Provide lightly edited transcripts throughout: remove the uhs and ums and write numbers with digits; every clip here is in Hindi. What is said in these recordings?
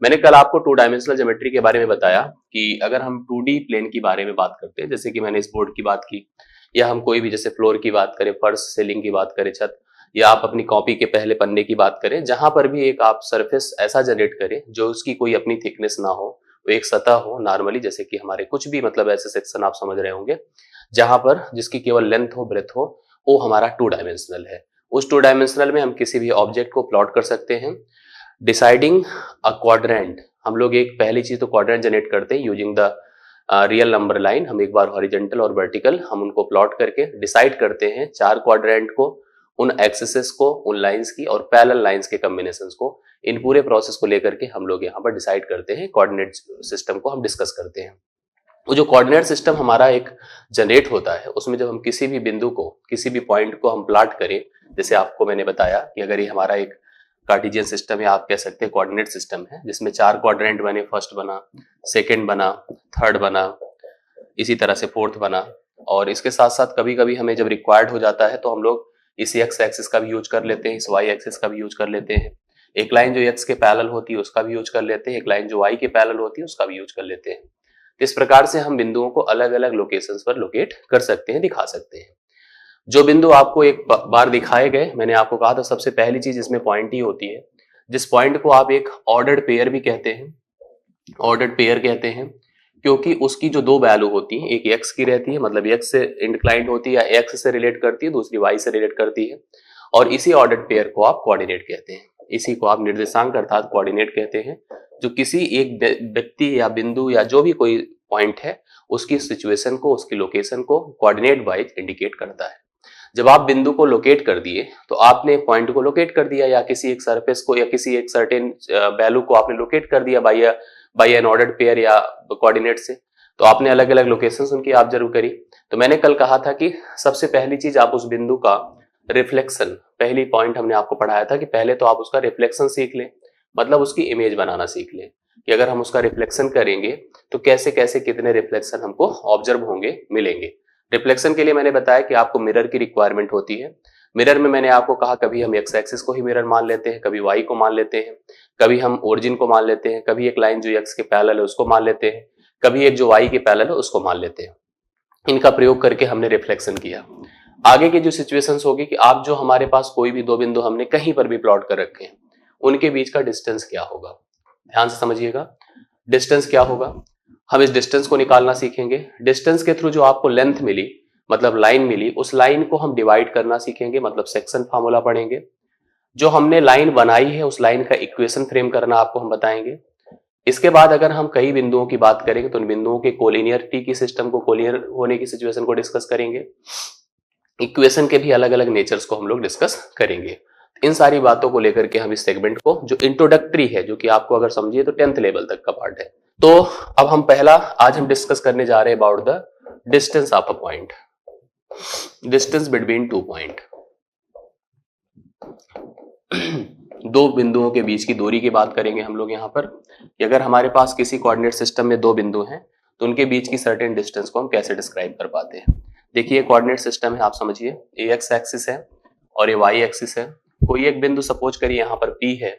मैंने कल आपको 2 डायमेंशनल ज्योमेट्री के बारे में बताया कि अगर हम 2D प्लेन की बारे में बात करते हैं, जैसे कि मैंने इस बोर्ड की बात की, या हम कोई भी जैसे फ्लोर की बात करें, फर्श, सीलिंग की बात करें, छत, या आप अपनी कॉपी के पहले पन्ने की बात करें, जहां पर भी एक आप सरफेस ऐसा जनरेट करें जो उसकी कोई अपनी थिकनेस ना हो, वो एक सतह हो नॉर्मली, जैसे कि हमारे कुछ भी मतलब ऐसे सेक्शन आप समझ रहे होंगे जहां पर जिसकी केवल लेंथ हो, ब्रेथ हो, वो हमारा 2 डायमेंशनल है। उस 2 डायमेंशनल में हम किसी भी ऑब्जेक्ट को प्लॉट कर सकते हैं। डिसाइडिंग अ क्वाड्रेंट, हम लोग एक पहली चीज तो क्वाड्रेंट जनरेट करते हैं using the real number line. हम एक बार हॉरिजेंटल और वर्टिकल हम उनको प्लॉट करके डिसाइड करते हैं 4 क्वाड्रेंट को, उन एक्सेसेस को, उन लाइंस की और पैरेलल लाइंस के कॉम्बिनेशंस को। इन पूरे प्रोसेस को लेकर के हम लोग यहाँ पर डिसाइड करते हैं, कोऑर्डिनेट सिस्टम को हम डिस्कस करते हैं। वो जो कोऑर्डिनेट सिस्टम हमारा एक जनरेट होता है, उसमें जब हम किसी भी बिंदु को, किसी भी पॉइंट को हम प्लॉट करें, जैसे आपको मैंने बताया कि अगर ये हमारा एक कार्टेशियन सिस्टम है, आप कह सकते हैं कोऑर्डिनेट सिस्टम है, जिसमें 4 क्वाड्रेंट बने, फर्स्ट बना, सेकंड बना, थर्ड बना, इसी तरह से फोर्थ बना। और इसके साथ साथ कभी कभी हमें जब रिक्वायर्ड हो जाता है तो हम लोग इस एक्स एक्सिस का भी यूज कर लेते हैं, इस वाई एक्सिस का भी यूज कर लेते हैं। एक लाइन जो एक्स के पैरेलल होती है उसका भी यूज कर लेते हैं, एक लाइन जो वाई के पैरेलल होती है उसका भी यूज कर लेते हैं। इस प्रकार से हम बिंदुओं को अलग अलग लोकेशंस पर लोकेट कर सकते हैं, दिखा सकते हैं। जो बिंदु आपको एक बार दिखाए गए, मैंने आपको कहा था सबसे पहली चीज इसमें पॉइंट ही होती है, जिस पॉइंट को आप एक ऑर्डर्ड पेयर भी कहते हैं। ऑर्डर्ड पेयर कहते हैं क्योंकि उसकी जो 2 वैल्यू होती हैं, एक एक्स की रहती है, मतलब एक्स से इंक्लाइंड होती है या एक्स से रिलेट करती है, दूसरी वाई से रिलेट करती है, और इसी ऑर्डर्ड पेयर को आप कोऑर्डिनेट कहते हैं। इसी को आप निर्देशांक अर्थात कोऑर्डिनेट कहते हैं, जो किसी एक व्यक्ति या बिंदु या जो भी कोई पॉइंट है उसकी सिचुएशन को, उसकी लोकेशन को कोऑर्डिनेट वाइज इंडिकेट करता है। जब आप बिंदु को लोकेट कर दिए तो आपने पॉइंट को लोकेट कर दिया, या किसी एक सरफेस को या किसी एक सर्टेन वैल्यू को आपने लोकेट कर दिया बाय एन ऑर्डर्ड पेयर या कोऑर्डिनेट से, तो आपने अलग अलग लोकेशंस उनकी ऑब्जर्व करी। तो मैंने कल कहा था कि सबसे पहली चीज आप उस बिंदु का रिफ्लेक्शन, पहली पॉइंट हमने आपको पढ़ाया था कि पहले तो आप उसका रिफ्लेक्शन सीख लें, मतलब उसकी इमेज बनाना सीख लें कि अगर हम उसका रिफ्लेक्शन करेंगे तो कैसे कैसे कितने रिफ्लेक्शन हमको ऑब्जर्व होंगे, मिलेंगे। रिफ्लेक्शन के लिए मैंने बताया कि आपको मिरर की रिक्वायरमेंट होती है। मिरर में मैंने आपको कहा कभी हम एक्स एक्सिस को ही मिरर मान लेते हैं, कभी वाई को मान लेते हैं, कभी हम ओरिजिन को मान लेते हैं, कभी एक लाइन जो एक्स के पैरेलल है उसको मान लेते हैं, कभी एक जो वाई के पैरेलल है उसको मान लेते हैं। इनका प्रयोग करके हमने रिफ्लेक्शन किया। आगे की जो सिचुएशंस होगी कि आप जो हमारे पास कोई भी 2 बिंदु हमने कहीं पर भी प्लॉट कर रखे हैं, उनके बीच का डिस्टेंस क्या होगा, ध्यान से समझिएगा। डिस्टेंस क्या होगा, हम इस डिस्टेंस को निकालना सीखेंगे। डिस्टेंस के थ्रू जो आपको लेंथ मिली, मतलब लाइन मिली, उस लाइन को हम डिवाइड करना सीखेंगे, मतलब सेक्शन फार्मूला पढ़ेंगे। जो हमने लाइन बनाई है उस लाइन का इक्वेशन फ्रेम करना आपको हम बताएंगे। इसके बाद अगर हम कई बिंदुओं की बात करेंगे तो उन बिंदुओं के कोलिनियरिटी की सिस्टम को, कोलिनियर होने की सिचुएशन को डिस्कस करेंगे। इक्वेशन के भी अलग अलग नेचर्स को हम लोग डिस्कस करेंगे। इन सारी बातों को लेकर के हम इस सेगमेंट को, जो इंट्रोडक्टरी है, जो कि आपको अगर समझिए तो 10th लेवल तक का पार्ट है। तो अब हम आज हम डिस्कस करने जा रहे हैं about the distance of a point, distance between 2 point. 2 बिंदुओं के बीच की दूरी की बात करेंगे हम लोग यहाँ पर, कि अगर हमारे पास किसी कोऑर्डिनेट सिस्टम में 2 बिंदु हैं तो उनके बीच की सर्टेन डिस्टेंस को हम कैसे डिस्क्राइब कर पाते हैं। देखिए कोऑर्डिनेट सिस्टम है, आप समझिए, ये एक्स एक्सिस है और ये वाई एक्सिस है। कोई एक बिंदु सपोज करिए यहाँ पर P है,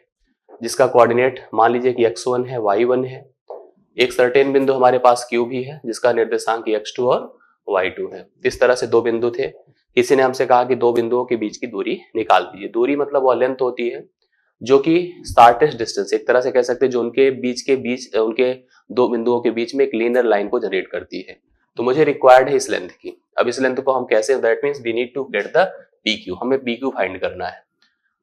जिसका कोऑर्डिनेट मान लीजिए कि x1 है, y1 है। एक सर्टेन बिंदु हमारे पास Q भी है, जिसका निर्देशांक x2 और y2 है। इस तरह से 2 बिंदु थे। किसी ने हमसे कहा कि 2 बिंदुओं के बीच की दूरी निकाल दीजिए। दूरी मतलब वो लेंथ होती है जो कि शॉर्टेस्ट डिस्टेंस, एक तरह से कह सकते हैं, जो उनके बीच उनके 2 बिंदुओं के बीच में एक लीनियर लाइन को जनरेट करती है। तो मुझे रिक्वायर्ड है इस लेंथ की। अब इस लेंथ को हम कैसे, that means we need to get the PQ, हमें PQ फाइंड करना है।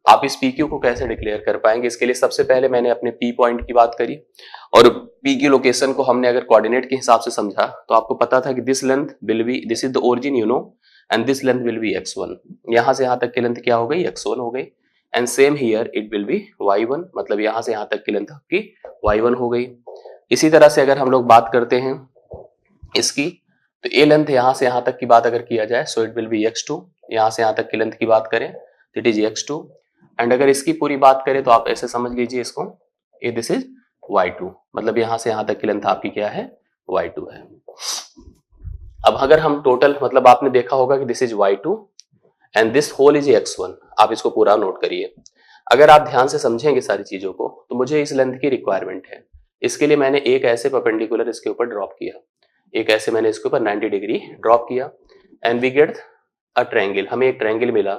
आप इस PQ को कैसे डिक्लेयर कर पाएंगे, इसके लिए सबसे पहले मैंने अपने P पॉइंट की बात करी, और P की लोकेशन को हमने अगर कोऑर्डिनेट के हिसाब से समझा तो आपको पता था कि this length will be, this is the origin you know, and this length will be x1। यहां से यहां तक की लेंथ क्या हो गई, x1 हो गई। And same here it will B y1, मतलब यहां से यहां तक की लेंथ आपकी y1 हो गई। इसी तरह से अगर हम लोग बात करते हैं इसकी, तो ये लेंथ यहां से यहां तक की बात अगर किया जाए सो इट विल बी x2। यहां से यहां तक की लेंथ की बात करें तो इट इज x2। एंड अगर इसकी पूरी बात करें तो आप ऐसे समझ लीजिए इसको, ये दिस इज y2, मतलब यहां से यहां तक की लेंथ आपकी क्या है, y2 है। अब अगर हम टोटल, मतलब आपने देखा होगा कि this is y2 and this whole is x1, आप इसको पूरा नोट करिए। अगर आप ध्यान से समझेंगे सारी चीजों को तो मुझे इस लेंथ की रिक्वायरमेंट है। इसके लिए मैंने एक ऐसे परपेंडिकुलर इसके ऊपर ड्रॉप किया, एक ऐसे मैंने इसके ऊपर 90 डिग्री ड्रॉप किया and we get a triangle. हमें एक ट्रायंगल मिला।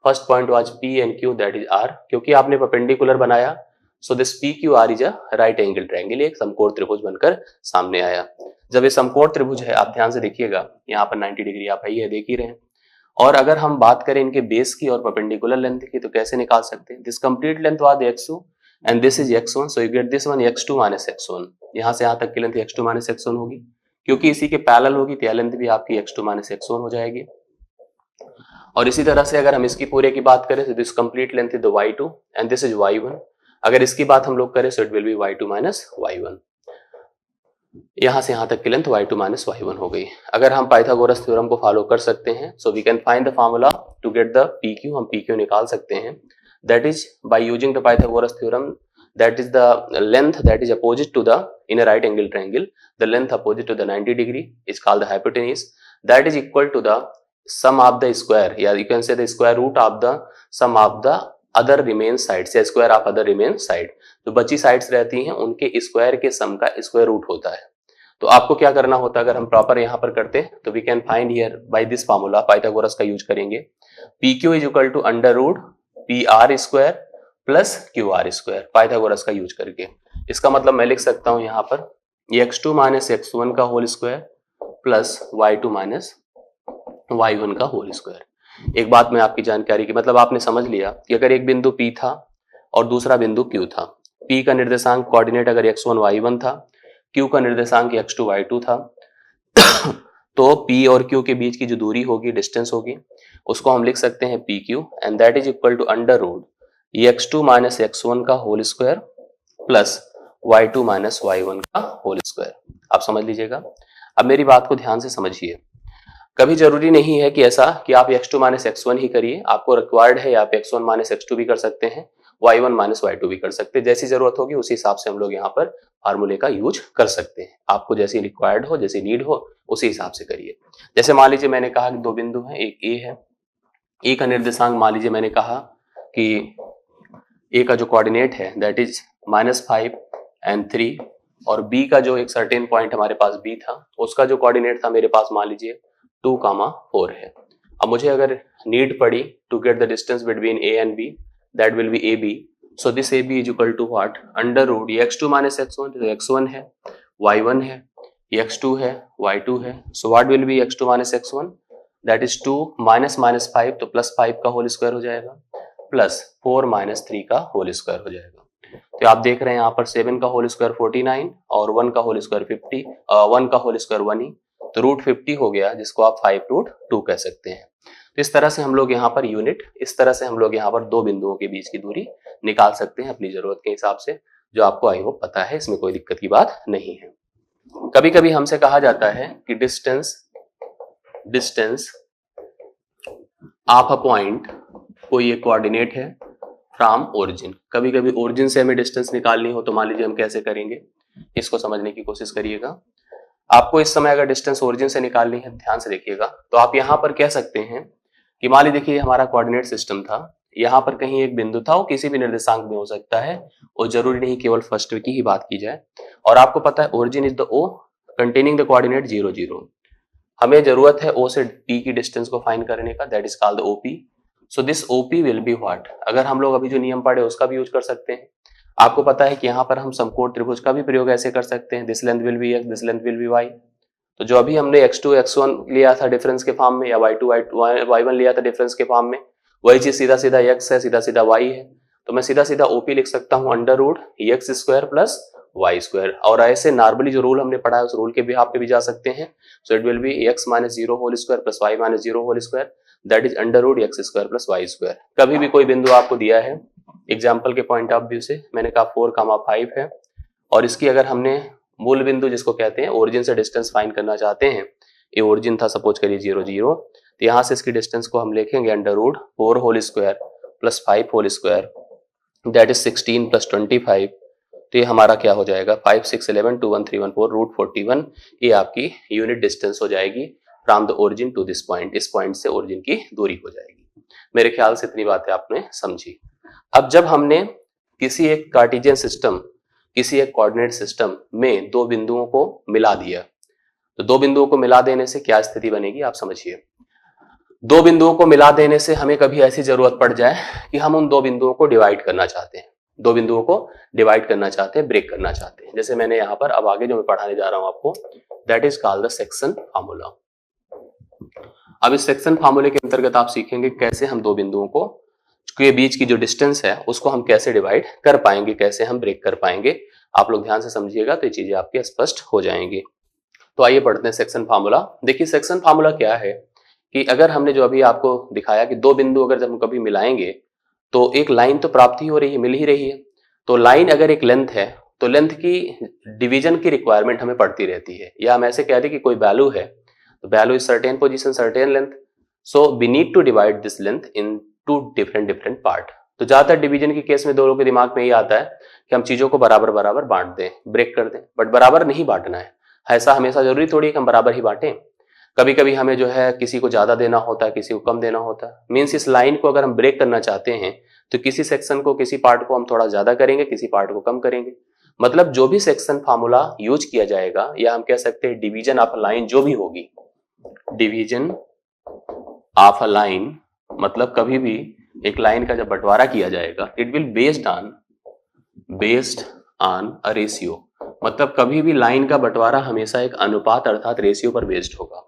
First point was P and Q that is R. क्योंकि आपने परपेंडिकुलर बनाया so this P Q R is a right angle triangle, एक समकोण त्रिभुज बनकर सामने आया। जब ये समकोण त्रिभुज है, आप ध्यान से देखिएगा, यहाँ पर 90 डिग्री आप है देख ही रहे हैं। और अगर हम बात करें इनके बेस की और परपेंडिकुलर लेंथ की तो कैसे निकाल सकते हैं? This complete length was x2 and this is x1, so you get this one x2 minus x1। यहाँ से यहाँ तक की लेंथ x2 माइनस x1 होगी, क्योंकि इसी के पैरेलल होगी तो यह लेंथ भी आपकी x2 माइनस x1 हो जाएगी। और इसी तरह से अगर हम इसकी पूरे की बात करें तो this complete length is y2 and this is y1। अगर इसकी बात हम लोग करें सो it will B y2 minus y1। यहां से यहां तक की लेंथ y2 माइनस y1 हो गई। अगर हम पाइथागोरस थ्योरम को फॉलो कर सकते हैं so we can find the formula to get the pq। हम pq निकाल सकते हैं, that is by using the Pythagoras theorem, that is the length that is opposite to the in a right angle triangle, the length opposite to the 90 degree is called the hypotenuse, that is equal to the sum of the square, या you can say the square root of the sum of the other remain sides, या square of other remain side. जो बची साइड्स रहती हैं उनके स्क्वायर के सम का स्क्वायर रूट होता है। तो आपको क्या करना होता है, अगर हम प्रॉपर यहां पर करते हैं तो we can find here by this formula, Pythagoras का यूज करेंगे। PQ is equal to under root PR square plus QR square, Pythagoras का यूज करके। इसका मतलब मैं लिख सकता हूं यहां पर x2 माइनस x1 का whole square plus y2 minus y1 का होल स्क्वायर। एक बात मैं आपकी जानकारी की, मतलब आपने समझ लिया कि अगर एक बिंदु P था और दूसरा बिंदु Q था, P का निर्देशांक कोऑर्डिनेट अगर x1 y1 था, Q का निर्देशांक x2 y2 था, तो P और Q के बीच की जो दूरी होगी, डिस्टेंस होगी, उसको हम लिख सकते हैं PQ and that is equal to under root x2 minus x1 का whole square plus y2 minus y1 का होल स्क्वायर। आप समझ लीजिएगा। अब मेरी बात को ध्यान से समझिए, कभी जरूरी नहीं है कि ऐसा कि आप x2 माइनस x1 ही करिए, आपको रिक्वायर्ड है आप x1 माइनस x2 भी कर सकते हैं, y1 माइनस y2 भी कर सकते हैं। जैसी जरूरत होगी उसी हिसाब से हम लोग यहाँ पर फार्मूले का यूज कर सकते हैं। आपको जैसी रिक्वायर्ड हो, जैसी नीड हो, उसी हिसाब से करिए। जैसे मान लीजिए मैंने कहा कि दो बिंदु हैं, एक ए है, ए का निर्देशांक मान लीजिए मैंने कहा कि ए का जो कोऑर्डिनेट है दैट इज -5 एंड 3, और बी का जो एक सर्टेन पॉइंट हमारे पास बी था, उसका जो कोऑर्डिनेट था मेरे पास मान लीजिए 2,4 है। अब मुझे अगर नीड पड़ी to get the distance between A and B, that will be AB। So this AB is equal to what, under root x2 minus x1, तो x1 है, y1 है, x2 है, y2 है। So what will be x2 minus x1, that is 2 minus minus 5, तो प्लस 5 का होल स्क्वायर हो जाएगा, प्लस 4 माइनस 3 का होल स्क्वायर हो जाएगा। तो आप देख रहे हैं यहाँ पर 7 का होल स्क्वायर 49 और 1 का होल स्क्वायर 50, 1 का होल स्क्वायर 1 ही, तो रूट 50 हो गया, जिसको आप 5 रूट 2 कह सकते हैं। तो इस तरह से हम लोग यहाँ पर यूनिट, इस तरह से हम लोग यहाँ पर दो बिंदुओं के बीच की दूरी निकाल सकते हैं अपनी जरूरत के हिसाब से, जो आपको आई होप पता है, इसमें कोई दिक्कत की बात नहीं है। कभी कभी हमसे कहा जाता है कि डिस्टेंस ऑफ अ पॉइंट, कोई एक कोऑर्डिनेट है फ्रॉम ओरिजिन। कभी कभी ओरिजिन से हमें डिस्टेंस निकालनी हो तो मान लीजिए हम कैसे करेंगे, इसको समझने की कोशिश करिएगा। आपको इस समय अगर डिस्टेंस ओरिजिन से निकालनी है, ध्यान से देखिएगा, तो आप यहां पर कह सकते हैं कि मान लीजिए देखिए हमारा कोऑर्डिनेट सिस्टम था, यहाँ पर कहीं एक बिंदु था, वो किसी भी निर्देशांक में हो सकता है, और जरूरी नहीं केवल फर्स्ट की ही बात की जाए। और आपको पता है origin is the O containing the coordinate 0 0। हमें जरूरत है O से P की डिस्टेंस को फाइंड करने का, that is called OP। So this OP will be what, अगर हम लोग अभी जो नियम पढ़े उसका भी यूज कर सकते हैं। आपको पता है कि यहाँ पर हम समकोण त्रिभुज का भी प्रयोग ऐसे कर सकते हैं, this length will be x, this length will be y। तो जो अभी हमने x2 x1 लिया था डिफरेंस के फॉर्म में, या y2 y1 लिया था डिफरेंस के फॉर्म में, वही चीज सीधा सीधा x है, सीधा सीधा y है। तो मैं सीधा सीधा OP लिख सकता हूँ under root x square plus y square. और ऐसे नॉर्मली जो रूल हमने पढ़ा है उस रूल के बिहाफ पे भी जा सकते हैं। So it will be x minus 0 whole square plus y minus 0 whole square, that is under root x square plus y square. कभी भी कोई बिंदु आपको दिया है, एग्जाम्पल के पॉइंट ऑफ व्यू से मैंने कहा 4,5 है, और इसकी अगर हमने मूल बिंदु जिसको कहते हैं ओरिजिन से डिस्टेंस फाइंड करना चाहते हैं, ये ओरिजिन था सपोज करिए 0 0, तो यहाँ से इसकी डिस्टेंस को हम लिखेंगे under root 4 whole square plus 5 whole square, that is 16 plus 25। तो ये हमारा क्या हो जाएगा, 5 6 11 2 1 3 1 4 रूट 41। ये आपकी यूनिट डिस्टेंस हो जाएगी from the origin to this point, इस पॉइंट से ओरिजिन की दूरी हो जाएगी। मेरे ख्याल से इतनी बातें आपने समझी। अब जब हमने किसी एक कार्टेशियन सिस्टम, किसी एक कोऑर्डिनेट सिस्टम में दो बिंदुओं को मिला दिया, तो दो बिंदुओं को मिला देने से क्या स्थिति बनेगी आप समझिए। दो बिंदुओं को मिला देने से हमें कभी ऐसी जरूरत पड़ जाए कि हम उन दो बिंदुओं को डिवाइड करना चाहते हैं, दो बिंदुओं को डिवाइड करना चाहते हैं, ब्रेक करना चाहते हैं। जैसे मैंने यहां पर अब आगे जो मैं पढ़ाने जा रहा हूं आपको, that is called the section formula. अब इस सेक्शन फार्मूले के अंतर्गत आप सीखेंगे कैसे हम दो बिंदुओं को के बीच की जो डिस्टेंस है उसको हम कैसे डिवाइड कर पाएंगे, कैसे हम ब्रेक कर पाएंगे। आप लोग ध्यान से समझिएगा तो ये चीजें आपके स्पष्ट हो जाएंगी। तो आइए पढ़ते हैं सेक्शन फार्मूला। देखिए सेक्शन फार्मूला क्या है कि अगर हमने जो अभी आपको दिखाया कि दो बिंदु अगर जब हम कभी मिलाएंगे तो एक लाइन तो प्राप्त ही हो रही है, मिल ही रही है। तो लाइन अगर एक लेंथ है तो लेंथ की डिवीजन की रिक्वायरमेंट हमें पड़ती रहती है, या हम ऐसे कह दें कि कोई वैल्यू है तो value is certain position certain length, so we need to divide this length into different part. तो ज्यादातर डिवीजन के केस में दो लोगों के दिमाग में ये आता है कि हम चीजों को बराबर बराबर बांट दें, ब्रेक कर दें, बट बराबर नहीं बांटना है। ऐसा हमेशा जरूरी थोड़ी है कि हम बराबर ही बांटें। कभी कभी हमें जो है किसी को ज्यादा देना होता है, किसी को कम देना होता है। मीन्स इस लाइन को अगर हम ब्रेक करना चाहते हैं तो किसी सेक्शन को, किसी पार्ट को हम थोड़ा ज्यादा करेंगे, किसी पार्ट को कम करेंगे। मतलब जो भी सेक्शन फार्मूला यूज किया जाएगा, या हम कह सकते हैं डिवीजन ऑफ लाइन जो भी होगी, डिवीजन ऑफ अ लाइन मतलब कभी भी एक लाइन का जब बंटवारा किया जाएगा, it will based on a ratio. मतलब कभी भी लाइन का बंटवारा हमेशा एक अनुपात अर्थात रेशियो पर बेस्ड होगा।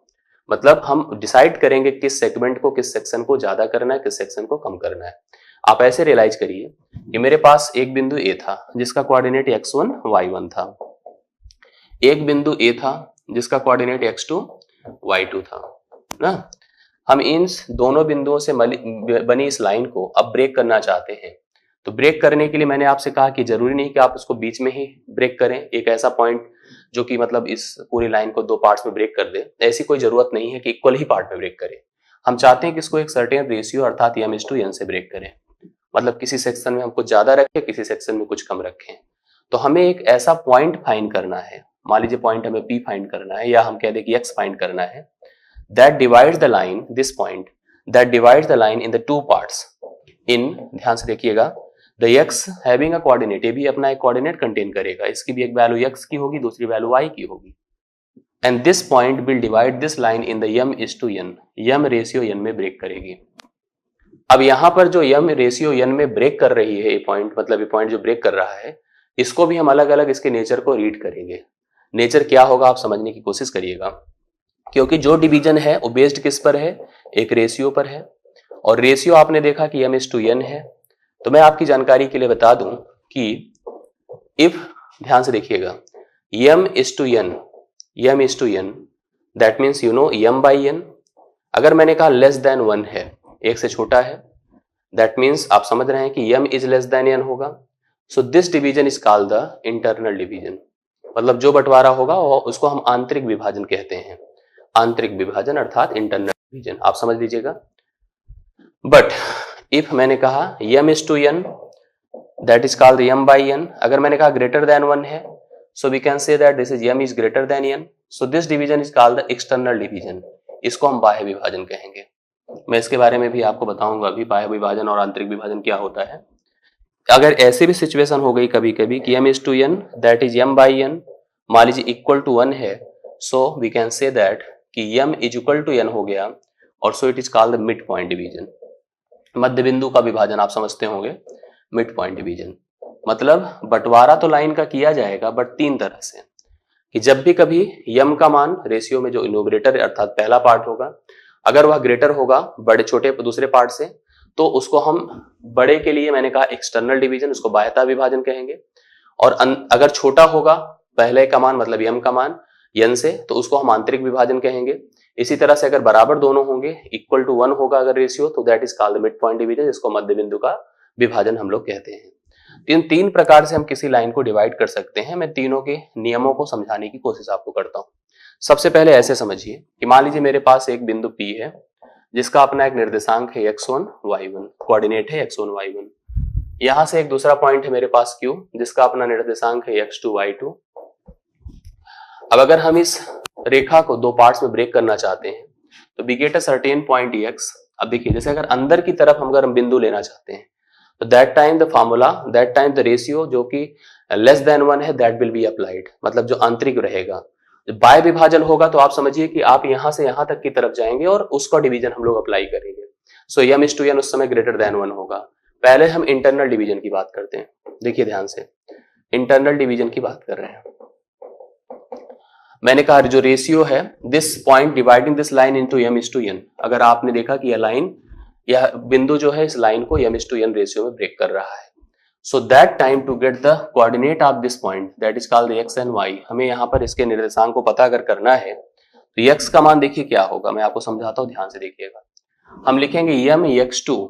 मतलब हम डिसाइड करेंगे किस सेगमेंट को, किस सेक्शन को ज्यादा करना है, किस सेक्शन को कम करना है। आप ऐसे रियलाइज करिए कि मेरे पास एक बिंदु ए था जिसका कोऑर्डिनेट x1 y1 था, एक बिंदु ए था जिसका कोऑर्डिनेट x2 y2 था ना। हम इन दोनों बिंदुओं से बनी इस लाइन को अब ब्रेक करना चाहते हैं। तो ब्रेक करने के लिए मैंने आपसे कहा कि जरूरी नहीं कि आप उसको बीच में ही ब्रेक करें, एक ऐसा पॉइंट जो कि मतलब इस पूरी लाइन को दो पार्ट्स में ब्रेक कर दे। ऐसी कोई जरूरत नहीं है कि इक्वल ही पार्ट में ब्रेक करें। हम चाहते हैं कि इसको एक सर्टेन रेशियो अर्थात m/n से ब्रेक करें। मतलब किसी सेक्शन में हम कुछ ज्यादा रखें, किसी सेक्शन में कुछ कम रखें। तो हमें एक ऐसा पॉइंट फाइंड करना है, मान लीजिए पॉइंट हमें P फाइंड करना है, या हम कह दें कि X फाइंड करना है, that divides the line, this point that divides the line in the two parts in, ध्यान से देखिएगा, the x having a coordinate, ये भी अपना एक कोऑर्डिनेट कंटेन करेगा, इसकी भी एक वैल्यू x की होगी, दूसरी वैल्यू y की होगी, and this point will divide this line in the m/n, m ratio n में ब्रेक करेगी। अब यहां पर जो m रेशियो n में ब्रेक कर रही है ये पॉइंट, मतलब ये पॉइंट जो ब्रेक कर रहा है, इसको भी हम अलग अलग इसके नेचर को रीड करेंगे। नेचर क्या होगा आप समझने की कोशिश करिएगा, क्योंकि जो डिवीजन है वो बेस्ड किस पर है, एक रेशियो पर है, और रेशियो आपने देखा कि m/n है। तो मैं आपकी जानकारी के लिए बता दूं कि इफ, ध्यान से देखिएगा, m/n that means you know m/n, अगर मैंने कहा लेस देन 1 है, एक से छोटा है, दैट मीन्स आप समझ रहे हैं कि m is less than n होगा। सो this division is called the internal division. मतलब जो बंटवारा होगा उसको हम आंतरिक विभाजन कहते हैं, आंतरिक विभाजन अर्थात इंटरनल डिवीजन, आप समझ लीजिएगा। बट इफ मैंने कहा m/n that is called m/n, अगर मैंने कहा ग्रेटर देन 1 है, so we can say that this is m is greater than n, so this division is called the external division, इसको हम बाह्य विभाजन कहेंगे। मैं इसके बारे में भी आपको बताऊंगा अभी, बाह्य विभाजन और आंतरिक विभाजन क्या होता है। अगर ऐसे भी सिचुएशन हो गई कभी कभी कि m/n दैट इज m/n मान लीजिए इक्वल टू 1 है, so we can say that कि m is equal to n हो गया, और so it is called the mid point division. मध्य बिंदु का विभाजन आप समझते होंगे, मिड पॉइंट डिवीजन। मतलब बंटवारा तो लाइन का किया जाएगा बट तीन तरह से, कि जब भी कभी m का मान रेशियो में जो न्यूमरेटर अर्थात पहला पार्ट होगा, अगर वह ग्रेटर होगा बड़े छोटे दूसरे पार्ट से, तो उसको हम बड़े के लिए मैंने कहा एक्सटर्नल डिवीजन, उसको बाह्यता विभाजन कहेंगे। और अगर छोटा होगा पहले का मान मतलब m का मान n से, तो उसको हम आंतरिक विभाजन कहेंगे। इसी तरह से अगर बराबर दोनों होंगे, इक्वल टू 1 होगा अगर रेशियो, तो that is called mid point division, इसको मध्य बिंदु का विभाजन हम लोग कहते हैं। इन तीन प्रकार से हम किसी लाइन को डिवाइड कर सकते हैं। मैं तीनों के नियमों को समझाने की कोशिश आपको करता हूं। सबसे पहले ऐसे समझिए कि मान लीजिए मेरे पास एक बिंदु P है जिसका अपना एक निर्देशांक है x1 y1, कोऑर्डिनेट है x1 y1। यहां से एक दूसरा पॉइंट है मेरे पास Q जिसका अपना निर्देशांक है x2 y2। अब अगर हम इस रेखा को दो पार्ट्स में ब्रेक करना चाहते हैं तो we get a certain point x। अब देखिए, जैसे अगर अंदर की तरफ हम बिंदु लेना चाहते हैं तो दैट टाइम द रेशियो जो कि लेस देन 1 है दैट विल बी अप्लाइड, मतलब जो आंतरिक रहेगा। बाय विभाजन होगा तो आप समझिए कि आप यहां से यहां तक की तरफ जाएंगे और उसका डिवीजन हम लोग अप्लाई करेंगे। सो m/n उस समय ग्रेटर देन 1 होगा। पहले हम इंटरनल डिवीजन की बात करते हैं, देखिए ध्यान से, इंटरनल डिवीजन की बात कर रहे हैं। मैंने कहा जो रेशियो है this point dividing this line into m/n, अगर आपने देखा कि यह बिंदु जो है इस लाइन को m/n रेशियो में ब्रेक कर रहा है। So that time to get the coordinate of this point that is called x and y, हमें यहाँ पर इसके निर्देशांक को पता अगर करना है तो x का मान देखिए क्या होगा, मैं आपको समझाता हूं, ध्यान से देखिएगा। हम लिखेंगे mx2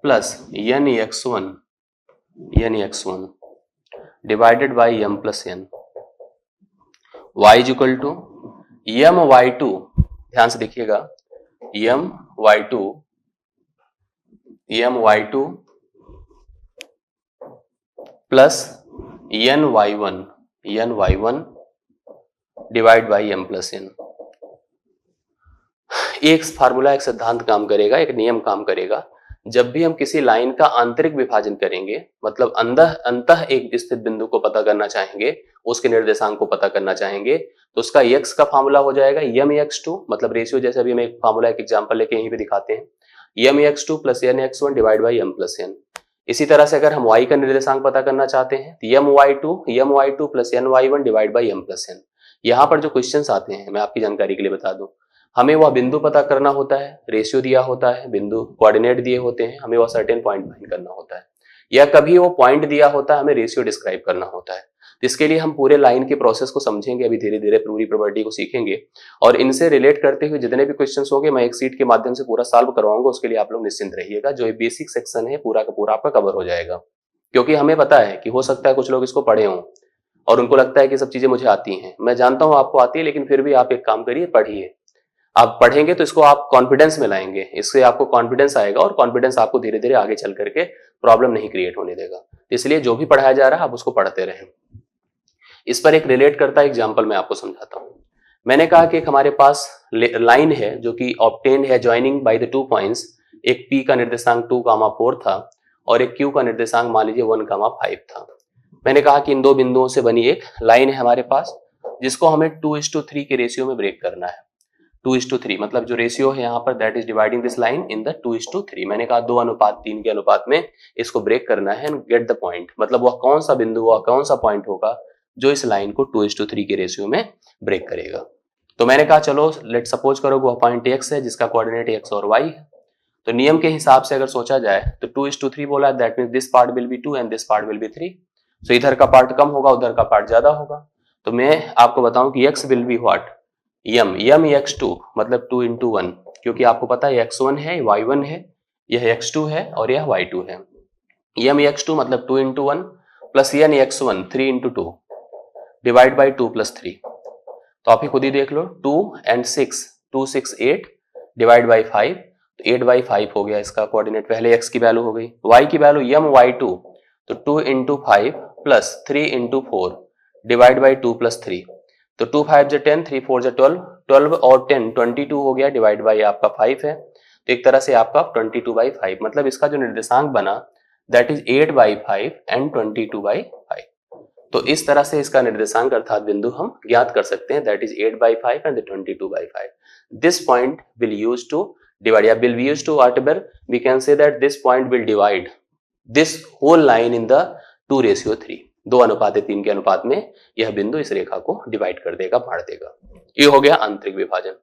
plus nx1 divided by m plus n, y is equal to my2, ध्यान से देखिएगा, my2 plus ny1 divide by m plus n। एक फार्मूला, एक सिद्धांत काम करेगा, एक नियम काम करेगा। जब भी हम किसी लाइन का आंतरिक विभाजन करेंगे, मतलब अंतः एक स्थित बिंदु को पता करना चाहेंगे, उसके निर्देशांक को पता करना चाहेंगे, तो उसका x का फार्मूला हो जाएगा mx2, मतलब रेशियो, जैसे अभी हम एक फार्मूला, एक एग्जांपल लेके यहीं पे दिखाते हैं, mx2 plus nx1 divide by m plus n। इसी तरह से अगर हम y का निर्देशांक पता करना चाहते हैं तो my2 plus ny1 divide by m plus n। यहाँ पर जो क्वेश्चंस आते हैं, मैं आपकी जानकारी के लिए बता दूं, हमें वह बिंदु पता करना होता है, रेशियो दिया होता है, बिंदु कोऑर्डिनेट दिए होते हैं, हमें वह सर्टेन पॉइंट फाइंड करना होता है, या कभी वो पॉइंट दिया होता है, हमें रेशियो डिस्क्राइब करना होता है। तो इसके लिए हम पूरे लाइन के प्रोसेस को समझेंगे, अभी धीरे धीरे पूरी प्रॉपर्टी को सीखेंगे, और इनसे रिलेट करते हुए जितने भी क्वेश्चंस होंगे मैं एक सीट के माध्यम से पूरा सॉल्व करवाऊंगा। उसके लिए आप लोग निश्चिंत रहिएगा, जो बेसिक सेक्शन है पूरा का पूरा आपका कवर हो जाएगा। क्योंकि हमें पता है कि हो सकता है कुछ लोग इसको पढ़े हों और उनको लगता है कि सब चीजें मुझे आती हैं, मैं जानता हूं आपको आती है, लेकिन फिर भी आप एक काम करिए, पढ़िए। आप पढ़ेंगे तो इसको आप कॉन्फिडेंस में लाएंगे, इससे आपको कॉन्फिडेंस आएगा, और कॉन्फिडेंस आपको धीरे धीरे आगे चल करके प्रॉब्लम नहीं क्रिएट होने देगा। इसलिए जो भी पढ़ाया जा रहा है आप उसको पढ़ते रहें। इस पर एक रिलेट करता एग्जाम्पल मैं आपको समझाता हूं। मैंने कहा कि एक हमारे पास लाइन है जो कि ऑब्टेन्ड है ज्वाइनिंग बाय द 2 पॉइंट्स, एक P का निर्देशांक 2,4 था और एक Q का निर्देशांक मान लीजिए 1,5 था। मैंने कहा कि इन दो बिंदुओं से बनी एक लाइन है हमारे पास, जिसको हमें 2:3 के रेशियो में ब्रेक करना है। 2:3 मतलब जो रेशियो है यहाँ पर that is dividing this line in the 2:3। मैंने कहा 2:3 के अनुपात में इसको ब्रेक करना है एंड गेट द पॉइंट, मतलब वह कौन सा बिंदु, वह कौन सा पॉइंट होगा जो इस लाइन को 2:3 के रेशियो में ब्रेक करेगा। तो मैंने कहा चलो लेट सपोज करो वह पॉइंट x है जिसका कोऑर्डिनेट x और y है। तो नियम के हिसाब से अगर सोचा जाए तो 2:3 बोला, that means this part will be 2 and this part will be 3। सो इधर का पार्ट कम होगा, उधर का पार्ट ज्यादा होगा। तो मैं आपको बताऊं कि x will be what, mx2 मतलब 2 into 1, क्योंकि आपको पता है x1 है, y1 है, यह x2 है और यह y2 है। mx2 मतलब 2 into 1 plus nx1 3 into 2 divide by 2 plus 3। तो आप ही खुद ही देख लो, 2 and 6, 2 6 8 डिवाइड बाई 5, तो 8/5 हो गया इसका कोऑर्डिनेट। पहले x की वैल्यू हो गई, y की वैल्यू my2 तो 2 into 5 plus 3 into 4 divide by 2 plus 3। तो 2 5 जो 10, 3 4 जो 12, 12 और 10 22 हो गया, डिवाइड बाई आपका 5 है। तो एक तरह से आपका 22/5, मतलब इसका जो निर्देशांक बना दैट इज 8/5 एंड 22/5। तो इस तरह से इसका निर्देशांक अर्थात बिंदु हम ज्ञात कर सकते हैं, that is 8/5 and 22/5। This point will use to divide, या will use to whatever we can say that this point will divide this whole line in the 2:3, 2:3 के अनुपात में यह बिंदु इस रेखा को डिवाइड कर देगा, बांट देगा। ये हो गया आंतरिक विभाजन।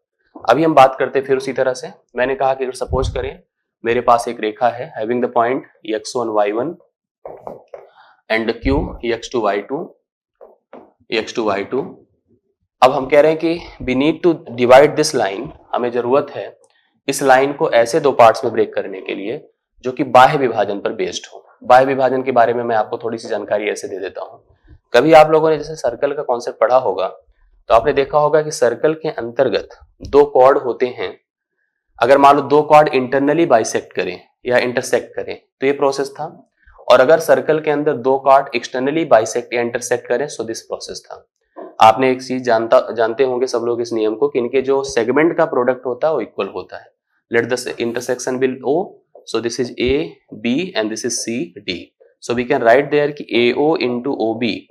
अभी हम बात करते फिर उसी तरह से। मैंने कहा कि सपोज करें मेरे पास एक रेखा है having the point x1 y1 and q x2 y2। अब हम कह रहे हैं कि we need to divide this line, हमें जरूरत है इस लाइन को ऐसे दो पार्ट्स में ब्रेक करने के लिए जो कि बाह्य विभाजन पर बेस्ड हो। बाह्य विभाजन के बारे में मैं आपको थोड़ी सी जानकारी ऐसे दे देता हूं। कभी आप लोगों ने जैसे सर्कल का कॉन्सेप्ट पढ़ा होगा तो आपने देखा होगा कि सर्कल के अंतर्गत दो कॉर्ड होते हैं। अगर मान लो दो कॉर्ड इंटरनली बाइसेक्ट करें या इंटरसेक्ट करें तो ये प्रोसेस था, और अगर सर्कल के अंदर दो कॉर्ड एक्सटर्नली बाइसेक्ट या इंटरसेक्ट करें सो दिस प्रोसेस था। आपने एक चीज जानते होंगे सब लोग इस नियम को कि इनके जो सेगमेंट का प्रोडक्ट होता है वो इक्वल होता है। let the intersection be O, so this is A B and this is C D, so we can write there कि AO into OB,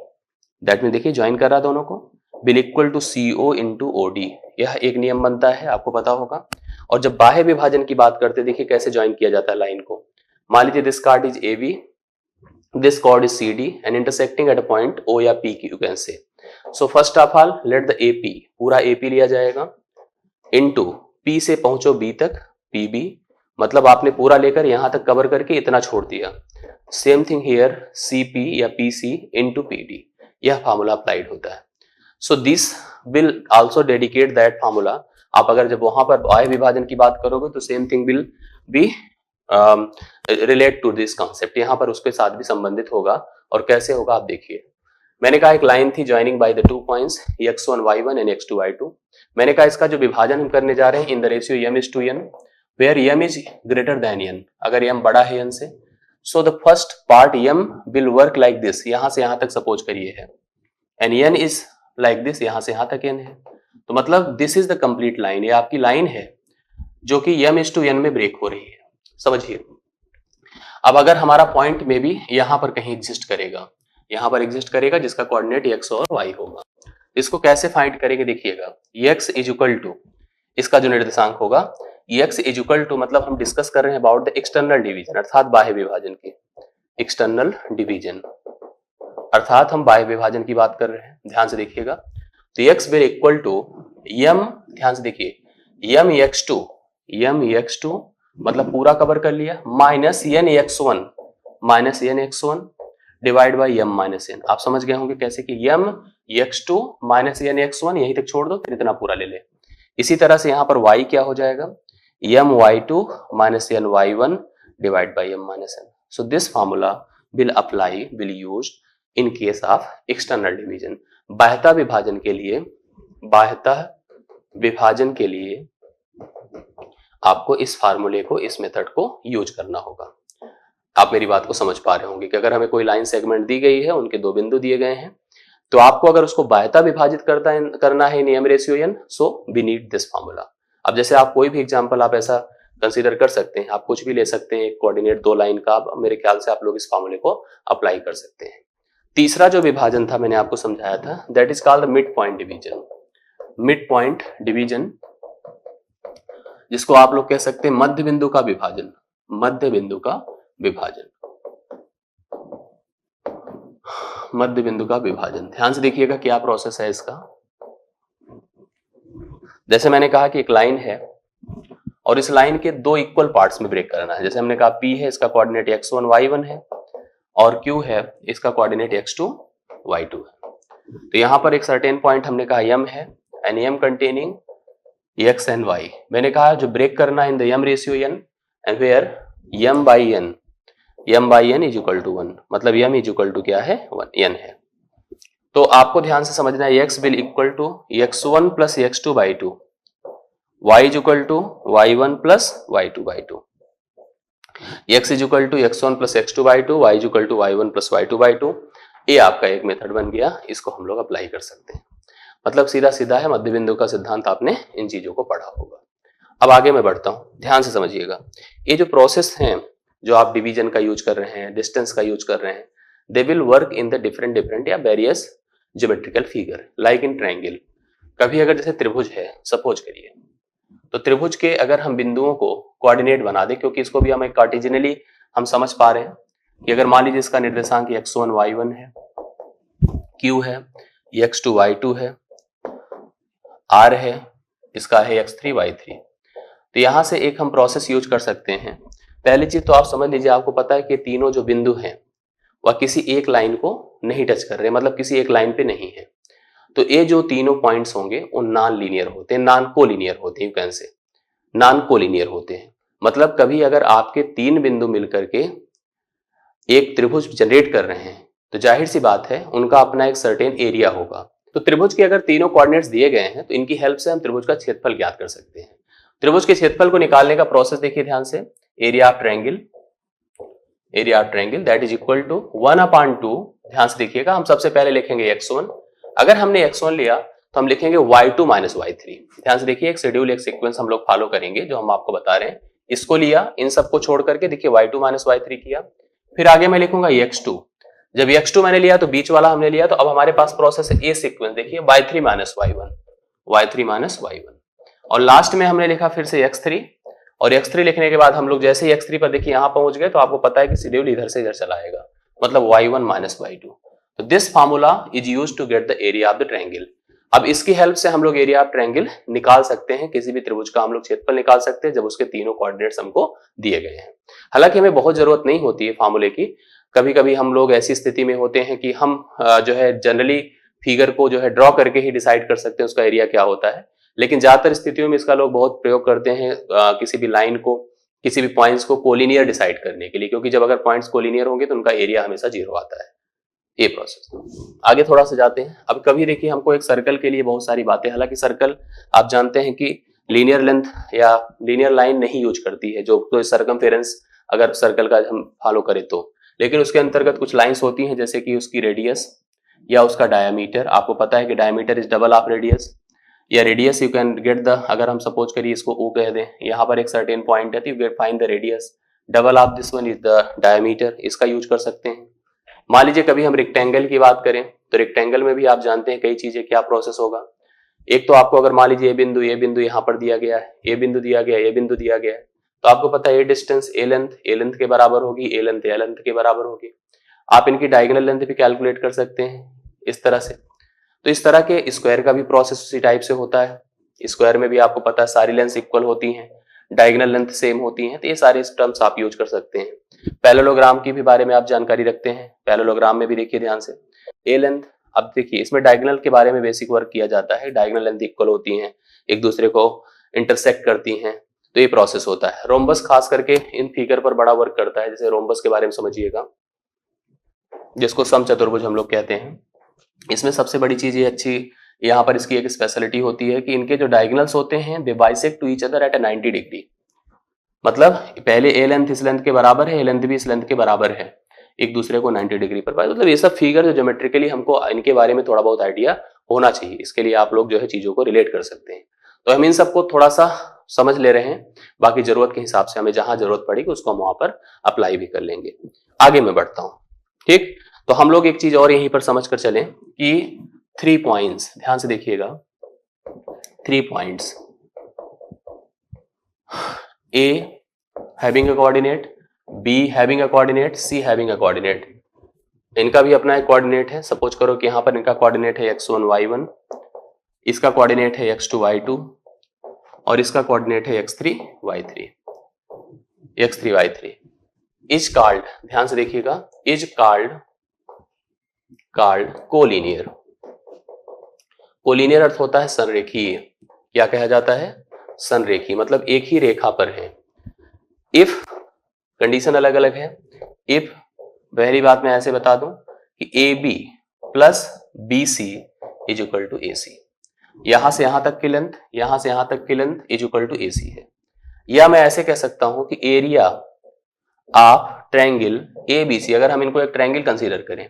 that means देखिए ज्वाइन कर रहा दोनों को, will equal to CO into OD, यह एक नियम बनता है, आपको पता होगा। और जब बाह्य विभाजन की बात करते हैं, देखिए कैसे ज्वाइन किया जाता है लाइन को। मान लीजिए this card is AB, this chord is CD and intersecting at a point O या P you can say. So first of all let the AP, पूरा AP लिया जाएगा into P से पहुंचो B तक PB, मतलब आपने पूरा लेकर यहां तक कवर करके इतना छोड़ दिया। सेम थिंग हियर CP या PC into PD, यह फार्मूला अप्लाइड होता है। So this will also dedicate that formula. आप अगर जब वहां पर बाह्य विभाजन की बात करोगे तो same thing will be relate to this concept, यहाँ पर उसके साथ भी संबंधित होगा। और कैसे होगा आप देखिए, मैंने कहा एक लाइन थी joining by the 2 points x1 y1 and x2 y2। मैंने कहा इसका जो विभाजन हम करने जा रहे हैं in the ratio m is to n, where m is greater than n, अगर m बड़ा है n से, so the first part m will work like this, यहां से यहां तक सपोज करिए है, and n is like this, यहां से यहां तक n है। तो मतलब this is the complete line, ये आपकी लाइन है जो कि m is to n में ब्रेक हो रही है, समझिए। अब अगर हमारा पॉइंट में भी यहां पर कहीं एग्जिस्ट करेगा, यहां पर एग्जिस्ट करेगा जिसका कोऑर्डिनेट x और y होगा, इसको कैसे फाइंड करेंगे देखिएगा। x इज इक्वल टू, इसका जो निर्देशांक होगा x इज इक्वल टू, मतलब हम डिस्कस कर रहे हैं अबाउट द एक्सटर्नल डिवीजन, अर्थात बाह्य विभाजन की, एक्सटर्नल डिवीजन अर्थात हम बाह्य विभाजन की बात कर रहे हैं, ध्यान से देखिएगा। तो x will equal to m, ध्यान से देखिए, m x2 मतलब पूरा कवर कर लिया, minus n x1 divide by m minus n। आप समझ गए होंगे कैसे कि m x2 minus n x1, यहीं तक छोड़ दो फिर इतना पूरा ले ले। इसी तरह से यहाँ पर y क्या हो जाएगा, m y2 minus n y1 divide by m minus n। So this formula will use in case of external division. बाह्यता विभाजन के लिए आपको इस फार्मूले को, इस मेथड को यूज करना होगा। आप मेरी बात को समझ पा रहे होंगे कि अगर हमें कोई लाइन सेगमेंट दी गई है, उनके 2 बिंदु दिए गए हैं, तो आपको अगर उसको बाह्यता विभाजित करना है in m ratio n, so we need this formula. अब जैसे आप कोई भी एग्जांपल आप ऐसा कंसीडर कर सकते हैं, आप कुछ भी ले सकते हैं, कोऑर्डिनेट 2 लाइन का, मेरे ख्याल से आप लोग इस फार्मूले को अप्लाई कर सकते हैं। तीसरा जो विभाजन था मैंने आपको समझाया था, that is called mid point division. Mid point division, जिसको आप लोग कह सकते हैं मध्य बिंदु का विभाजन, मध्य बिंदु का विभाजन। ध्यान से देखिएगा क्या प्रोसेस है इसका। जैसे मैंने कहा कि एक लाइन है और इस लाइन के 2 इक्वल पार्ट्स में ब्रेक करना है। जैसे हमने कहा P है, इसका कोऑर्डिनेट x1 y1 है, और Q है, इसका कोऑर्डिनेट x2 y2 है। तो यहां पर एक सर्टेन पॉइंट हमने कहा m है, and m containing x and y। मैंने कहा जो ब्रेक करना in the m ratio n, and where m by n is equal to 1, मतलब m इज इक्वल टू क्या है, 1 n है। तो आपको ध्यान से समझना है, x will equal to x1 plus x2 by 2, y is equal to y1 plus y2 by 2, x is equal to x1 plus x2 by 2, y is equal to y1 plus y2 by 2। ये आपका एक मेथड बन गया, इसको हम लोग अप्लाई कर सकते हैं। मतलब सीधा सीधा है, मध्य बिंदु का सिद्धांत आपने इन चीजों को पढ़ा होगा। अब आगे मैं बढ़ता हूं, ध्यान से समझिएगा। ये जो प्रोसेस हैं जो आप डिवीजन का यूज कर रहे हैं, डिस्टेंस का यूज कर रहे हैं, they will work in the different या various geometrical figure like in triangle. कभी अगर जैसे त्रिभुज है सपोज करिए, तो त्रिभुज के अगर हम बिंदुओं को कोऑर्डिनेट बना दे, क्योंकि इसको भी हम एक कार्टेशियनली हम समझ पा रहे हैं कि अगर मान लीजिए इसका निर्देशांक x1 y1 है, q है, x2 y2 है, r है, इसका है x3 y3। तो यहां से एक हम प्रोसेस यूज कर सकते हैं। पहली चीज तो आप समझ लीजिए, आपको पता है कि तीनों जो बिंदु हैं वह किसी एक लाइन को नहीं टच कर रहे, मतलब किसी एक लाइन पे नहीं है। तो ये जो तीनों पॉइंट्स होंगे वो नॉन लीनियर होते हैं, नॉन कोलिनियर होते हैं, यू कैन से नॉन कोलिनियर होते हैं। मतलब कभी अगर आपके 3 बिंदु मिलकर के एक त्रिभुज जनरेट कर रहे हैं, तो जाहिर सी बात है उनका अपना एक सर्टेन एरिया होगा। तो त्रिभुज के अगर तीनों कोऑर्डिनेट्स दिए गए हैं, तो इनकी हेल्प से हम त्रिभुज का क्षेत्रफल ज्ञात कर सकते हैं। त्रिभुज के क्षेत्रफल को निकालने का प्रोसेस देखिए ध्यान से, area of triangle that is equal to 1/2। ध्यान से देखिएगा, हम सबसे पहले लिखेंगे x1। अगर हमने x1 लिया तो हम लिखेंगे y2 माइनस y3। ध्यान से देखिए, एक शेड्यूल, एक सीक्वेंस हम लोग फॉलो करेंगे जो हम आपको बता रहे हैं। इसको लिया, इन सबको छोड़ करके देखिए y2 माइनस y3 किया, फिर आगे मैं लिखूंगा x2। जब x2 मैंने लिया तो बीच वाला हमने लिया, तो अब हमारे पास प्रोसेस है ए सीक्वेंस, देखिए y3 minus y1, y3 minus y1, और लास्ट में हमने लिखा फिर से x3, और x3 लिखने के बाद हम लोग जैसे ही x3 पर देखिए यहां पहुंच गए तो आपको पता है कि शेड्यूल इधर से इधर चला आएगा, मतलब y1 माइनस y2। तो this formula is used to get the area of the triangle. अब इसकी हेल्प से हम लोग एरिया ऑफ ट्रायंगल निकाल सकते हैं, किसी भी त्रिभुज का हम लोग क्षेत्रफल निकाल सकते हैं जब उसके तीनों कोऑर्डिनेट्स हमको दिए गए हैं। हालांकि हमें बहुत जरूरत नहीं होती है फार्मूले की, कभी कभी हम लोग ऐसी स्थिति में होते हैं कि हम जो है जनरली फिगर को जो है ड्रॉ करके ही डिसाइड कर सकते हैं उसका एरिया क्या होता है, लेकिन ज्यादातर स्थितियों में इसका लोग बहुत प्रयोग करते हैं किसी भी लाइन को, किसी भी पॉइंट्स को कोलिनियर डिसाइड करने के लिए, क्योंकि जब अगर पॉइंट्स कोलिनियर होंगे तो उनका एरिया हमेशा 0 आता है। ये प्रोसेस। आगे थोड़ा सा जाते हैं। अब कभी देखिए हमको एक सर्कल के लिए बहुत सारी बातें, हालांकि सर्कल आप जानते हैं कि लीनियर लेंथ या लीनियर लाइन नहीं यूज करती है, जो तो सर्कमफेरेंस अगर सर्कल का हम फॉलो करें तो, लेकिन उसके अंतर्गत कुछ लाइंस होती हैं जैसे कि उसकी रेडियस या उसका डायमीटर। आपको पता है कि diameter is double of radius, या radius you can get the, अगर हम सपोज करिए इसको O कह दें, यहाँ पर एक सर्टेन पॉइंट है तो you get find the radius, double of this one is the diameter, इसका यूज कर सकते हैं। मान लीजिए कभी हम रेक्टेंगल की बात करें तो रेक्टेंगल में भी आप जानते हैं कई चीजें, क्या प्रोसेस होगा। एक तो आपको अगर मान लीजिए ये बिंदु यहाँ पर दिया गया है, ये बिंदु दिया गया है, ये बिंदु दिया गया है, तो आपको पता है ये डिस्टेंस ए लेंथ के बराबर होगी, ए लेंथ के बराबर होगी। आप इनकी डायगोनल लेंथ भी कैलकुलेट कर सकते हैं इस तरह से। तो इस तरह के स्क्वायर का भी प्रोसेस उसी टाइप से होता है। स्क्वायर में भी आपको पता है सारी लेंथ इक्वल होती हैं, डायगोनल लेंथ सेम होती हैं, तो ये सारे टर्म्स आप यूज कर सकते हैं। पैरेललोग्राम की भी बारे में आप जानकारी रखते हैं, पैरेललोग्राम में भी देखिए ध्यान से ए लेंथ, अब देखिए इसमें डायगोनल के बारे में बेसिक वर्क किया जाता है, डायगोनल लेंथ इक्वल होती हैं, एक दूसरे को इंटरसेक्ट करती हैं, तो ये प्रोसेस होता है। रोम्बस खास करके इन फिगर पर बड़ा वर्क करता है, जैसे रोम्बस के बारे में समझिएगा, जिसको समचतुर्भुज हम लोग कहते हैं। इसमें सबसे बड़ी चीज ये अच्छी यहाँ पर इसकी एक स्पेशलिटी होती है कि इनके जो डायगोनल्स होते हैं they bisect to each other at 90 degree, मतलब पहले ए लेंथ इस लेंथ के बराबर है, ए लेंथ भी इस लेंथ के बराबर है, एक दूसरे को 90 डिग्री पर, मतलब ये सब फिगर जो ज्योमेट्रिकली हमको इनके बारे में थोड़ा बहुत आइडिया होना चाहिए, इसके लिए आप लोग जो है चीजों को रिलेट कर सकते हैं। तो हम इन सबको थोड़ा सा समझ ले रहे हैं, बाकी जरूरत के हिसाब से हमें जहां जरूरत पड़ेगी उसको हम वहां पर अप्लाई भी कर लेंगे। आगे मैं बढ़ता हूं, ठीक। तो हम लोग एक चीज और यहीं पर समझ कर चलें कि 3 पॉइंट्स, ध्यान से देखिएगा, 3 points, A having a coordinate, B having a coordinate, C having a coordinate, इनका भी अपना एक कोऑर्डिनेट है। सपोज करो कि यहां पर इनका कोऑर्डिनेट है x1 y1, इसका कोऑर्डिनेट है x2 y2, और इसका कोऑर्डिनेट है x3 y3 इज कॉल्ड, ध्यान से देखिएगा, इज कॉल्ड कोलिनियर। कोलिनियर अर्थ होता है संरेखीय। क्या कहा जाता है? संरेखीय, मतलब एक ही रेखा पर है। इफ कंडीशन अलग अलग है। इफ पहली बात मैं ऐसे बता दूं कि A B plus B C is equal to A C, यहां से यहां तक की लेंथ, यहां से यहां तक की length is equal to A C है। या मैं ऐसे कह सकता हूं कि area of triangle A B C, अगर हम इनको एक ट्रायंगल कंसीडर करें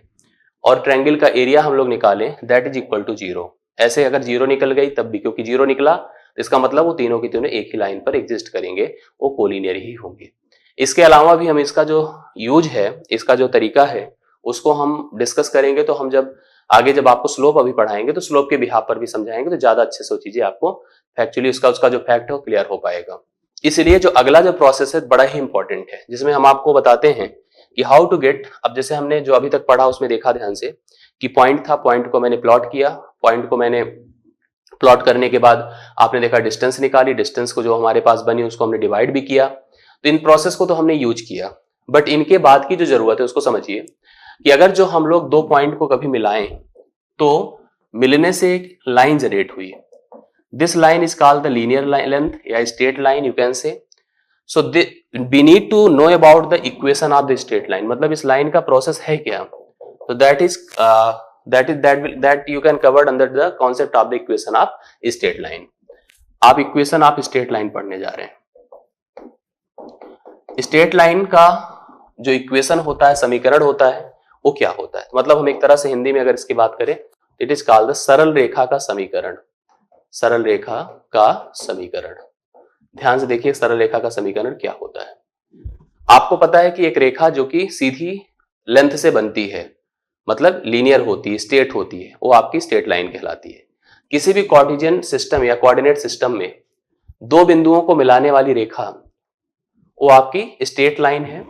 और ट्रायंगल का एरिया हम लोग निकालें, दैट इज इक्वल टू 0। ऐसे अगर 0 निकल गई तब भी, क्योंकि 0 निकला तो इसका मतलब वो तीनों की तीनों एक ही लाइन पर एग्जिस्ट करेंगे, वो कोलिनियर ही होंगे। इसके अलावा भी हम इसका जो यूज है, इसका जो तरीका है, उसको हम डिस्कस करेंगे। तो हम जब आगे जब आपको स्लोप अभी पढ़ाएंगे तो स्लोप के बिहाफ पर भी समझाएंगे, तो ज्यादा अच्छे से वो चीजें आपको फैक्चुअली उसका जो फैक्ट है वो क्लियर हो पाएगा। इसलिए जो अगला जो प्रोसेस है बड़ा ही इंपॉर्टेंट है, जिसमें हम आपको बताते हैं कि हाउ टू गेट। अब जैसे हमने जो अभी तक पढ़ा उसमें देखा ध्यान से कि पॉइंट था, पॉइंट को मैंने प्लॉट किया, पॉइंट को मैंने प्लॉट करने के बाद आपने देखा डिस्टेंस निकाली, डिस्टेंस को जो हमारे पास बनी उसको हमने डिवाइड भी किया। तो इन प्रोसेस को तो हमने यूज किया, बट इनके बाद की जो जरूरत है उसको समझिए कि अगर जो हम लोग दो पॉइंट को कभी मिलाएं तो मिलने से एक लाइन जनरेट हुई, this line is called the linear length या straight line you can say. So we need to know about the equation of the straight line, मतलब इस लाइन का प्रोसेस है क्या। तो that you can covered under the concept of the equation of straight line। आप इक्वेशन ऑफ स्ट्रेट लाइन पढ़ने जा रहे हैं। स्ट्रेट लाइन का जो इक्वेशन होता है, समीकरण होता है, वो क्या होता है, मतलब हम एक तरह से हिंदी में अगर इसकी बात करें इट इज कॉल्ड द सरल रेखा का समीकरण। सरल रेखा का समीकरण, ध्यान से देखिए सरल रेखा का समीकरण क्या होता है। आपको पता है कि एक रेखा जो कि सीधी लेंथ से बनती है, मतलब लीनियर होती है, स्ट्रेट होती है, वो आपकी स्ट्रेट लाइन कहलाती है। किसी भी कार्टेशियन सिस्टम या कोऑर्डिनेट सिस्टम में दो बिंदुओं को मिलाने वाली रेखा वो आपकी स्ट्रेट लाइन है।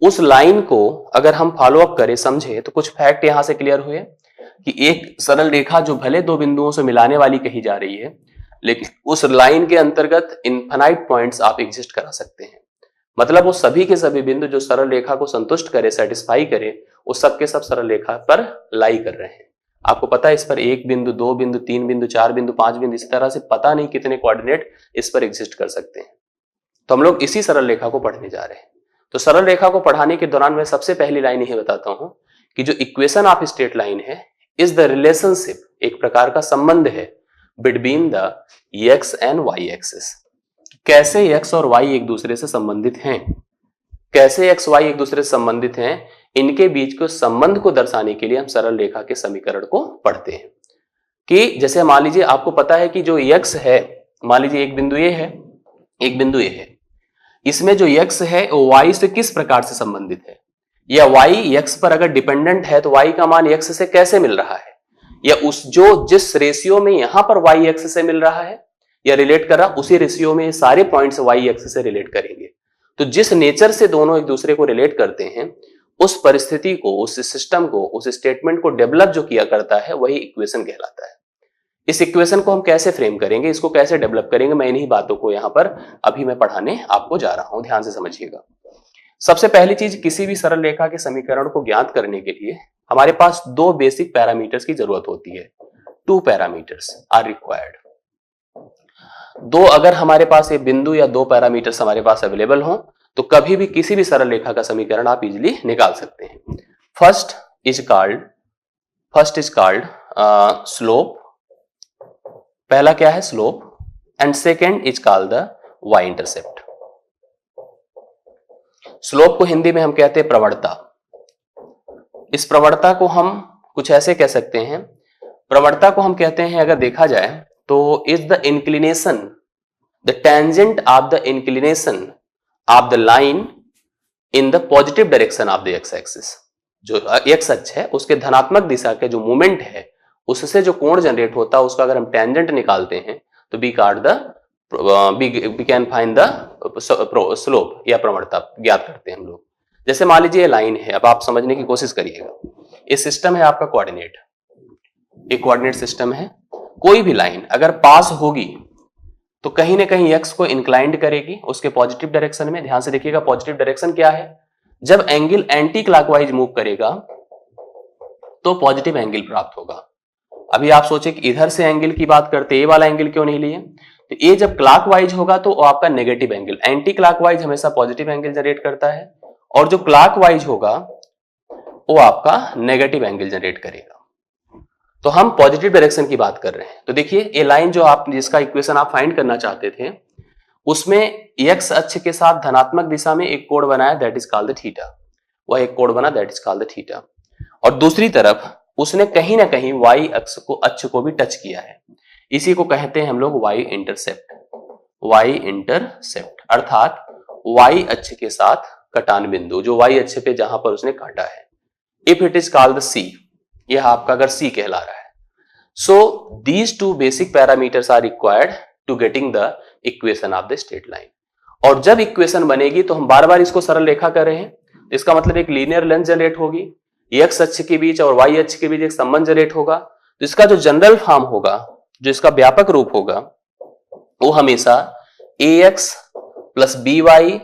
उस लाइन को अगर हम फॉलो अप करें, समझे, तो कुछ फैक्ट यहां से क्लियर हुए कि एक सरल रेखा जो भले दो बिंदुओं से मिलाने वाली कही जा रही है, लेकिन उस लाइन के अंतर्गत इनफाइनाइट पॉइंट्स आप एग्जिस्ट करा सकते हैं। मतलब वो सभी के सभी बिंदु जो सरल रेखा को संतुष्ट करे, सेटिस्फाई करे, वो सब के सब सरल रेखा पर लाई कर रहे हैं। आपको पता है इस पर एक बिंदु, दो बिंदु, तीन बिंदु, चार बिंदु, पांच बिंदु, इसी तरह से पता नहीं कितने कोऑर्डिनेट इस पर एग्जिस्ट कर सकते हैं। तो हम लोग इसी सरल रेखा को पढ़ने जा रहे हैं। तो सरल रेखा को पढ़ाने के दौरान मैं सबसे पहली लाइन यही बताता हूं कि जो इक्वेशन ऑफ स्ट्रेट लाइन है इज द रिलेशनशिप, एक प्रकार का संबंध है between the X and Y axis. कैसे एक्स और वाई एक दूसरे से संबंधित हैं, कैसे एक्स वाई एक दूसरे से संबंधित हैं, इनके बीच के संबंध को दर्शाने के लिए हम सरल रेखा के समीकरण को पढ़ते हैं। कि जैसे मान लीजिए आपको पता है कि जो एक्स है, मान लीजिए एक बिंदु ए है, एक बिंदु ए है, इसमें जो x है वो y से किस प्रकार से संबंधित है, या y x पर अगर डिपेंडेंट है तो y का मान x से कैसे मिल रहा है, या उस जो जिस रेशियो में यहां पर y x से मिल रहा है या रिलेट कर रहा, उसी रेशियो में सारे पॉइंट्स y x से रिलेट करेंगे। तो जिस नेचर से दोनों एक दूसरे को रिलेट करते हैं, उस परिस्थिति को, उस सिस्टम को, उस स्टेटमेंट को डेवलप जो किया करता है वही इक्वेशन कहलाता है। इस इक्वेशन को हम कैसे फ्रेम करेंगे, इसको कैसे डेवलप करेंगे, मैं इन्हीं बातों को यहां पर अभी मैं पढ़ाने आपको जा रहा हूं, ध्यान से समझिएगा। सबसे पहली चीज, किसी भी सरल रेखा के समीकरण को ज्ञात करने के लिए हमारे पास दो बेसिक पैरामीटर्स की जरूरत होती है। Two parameters are required. दो अगर हमारे पास ये बिंदु या दो पैरामीटर्स हमारे पास अवेलेबल हो तो कभी भी किसी भी सरल रेखा का समीकरण आप इजिली निकाल सकते हैं। फर्स्ट इज कॉल्ड स्लोप, पहला क्या है slope, and second is called the Y intercept. Slope को हिंदी में हम कहते हैं प्रवणता। इस प्रवणता को हम कुछ ऐसे कह सकते हैं, प्रवणता को हम कहते हैं अगर देखा जाए तो is the inclination, the tangent of the inclination of the line in the positive direction of the x axis. जो एक्स अक्ष है उसके धनात्मक दिशा के जो मूवमेंट है उससे जो कोण जनरेट होता है उसका अगर हम टेंजेंट निकालते हैं तो we can find the slope या प्रवणता ज्ञात करते हैं हम लोग। जैसे मान लीजिए लाइन है, अब आप समझने की कोशिश करिएगा। ये सिस्टम है आपका कोऑर्डिनेट, एक कोऑर्डिनेट सिस्टम है। कोई भी लाइन अगर पास होगी तो कहीं ना कहीं एक्स को इंक्लाइंड करेगी उसके पॉजिटिव डायरेक्शन में। ध्यान से देखिएगा पॉजिटिव डायरेक्शन क्या है, जब एंगल एंटी क्लॉकवाइज मूव करेगा तो पॉजिटिव एंगल प्राप्त होगा। अभी आप सोचे कि इधर से एंगल की बात करते, ये वाला एंगल क्यों नहीं लिए, तो ये जब क्लॉकवाइज होगा तो आपका नेगेटिव एंगल, एंटी क्लॉकवाइज हमेशा पॉजिटिव एंगल जनरेट करता है, और जो क्लॉकवाइज होगा वो आपका नेगेटिव एंगल जनरेट करेगा। तो हम पॉजिटिव डायरेक्शन की बात कर रहे हैं। तो देखिए ये लाइन जो आप जिसका इक्वेशन आप फाइंड करना चाहते थे उसमें एक्स अक्ष के साथ धनात्मक दिशा में एक कोण बनाया, that is called the theta. वह एक कोण बना, that is called the theta. और दूसरी तरफ उसने कहीं ना कहीं वाई अक्ष को भी टच किया है, इसी को कहते हैं हम लोग वाई इंटरसेप्ट। वाई इंटरसेप्ट अर्थात वाई अक्ष के साथ कटान बिंदु, जो वाई अक्ष पे जहां पर उसने काटा है। If it is called the C, यह आपका अगर सी कहला रहा है। So these two basic parameters are required to getting the equation of the straight line. और जब इक्वेशन बनेगी तो हम बार बार इसको सरल रेखा कर रहे हैं, इसका मतलब एक लीनियर लेंथ जनरेट होगी, एक्स अक्ष के बीच और वाई अक्ष के बीच एक संबंध जनरेट होगा। तो इसका जो जनरल फॉर्म होगा, जो इसका व्यापक रूप होगा, वो हमेशा ax plus by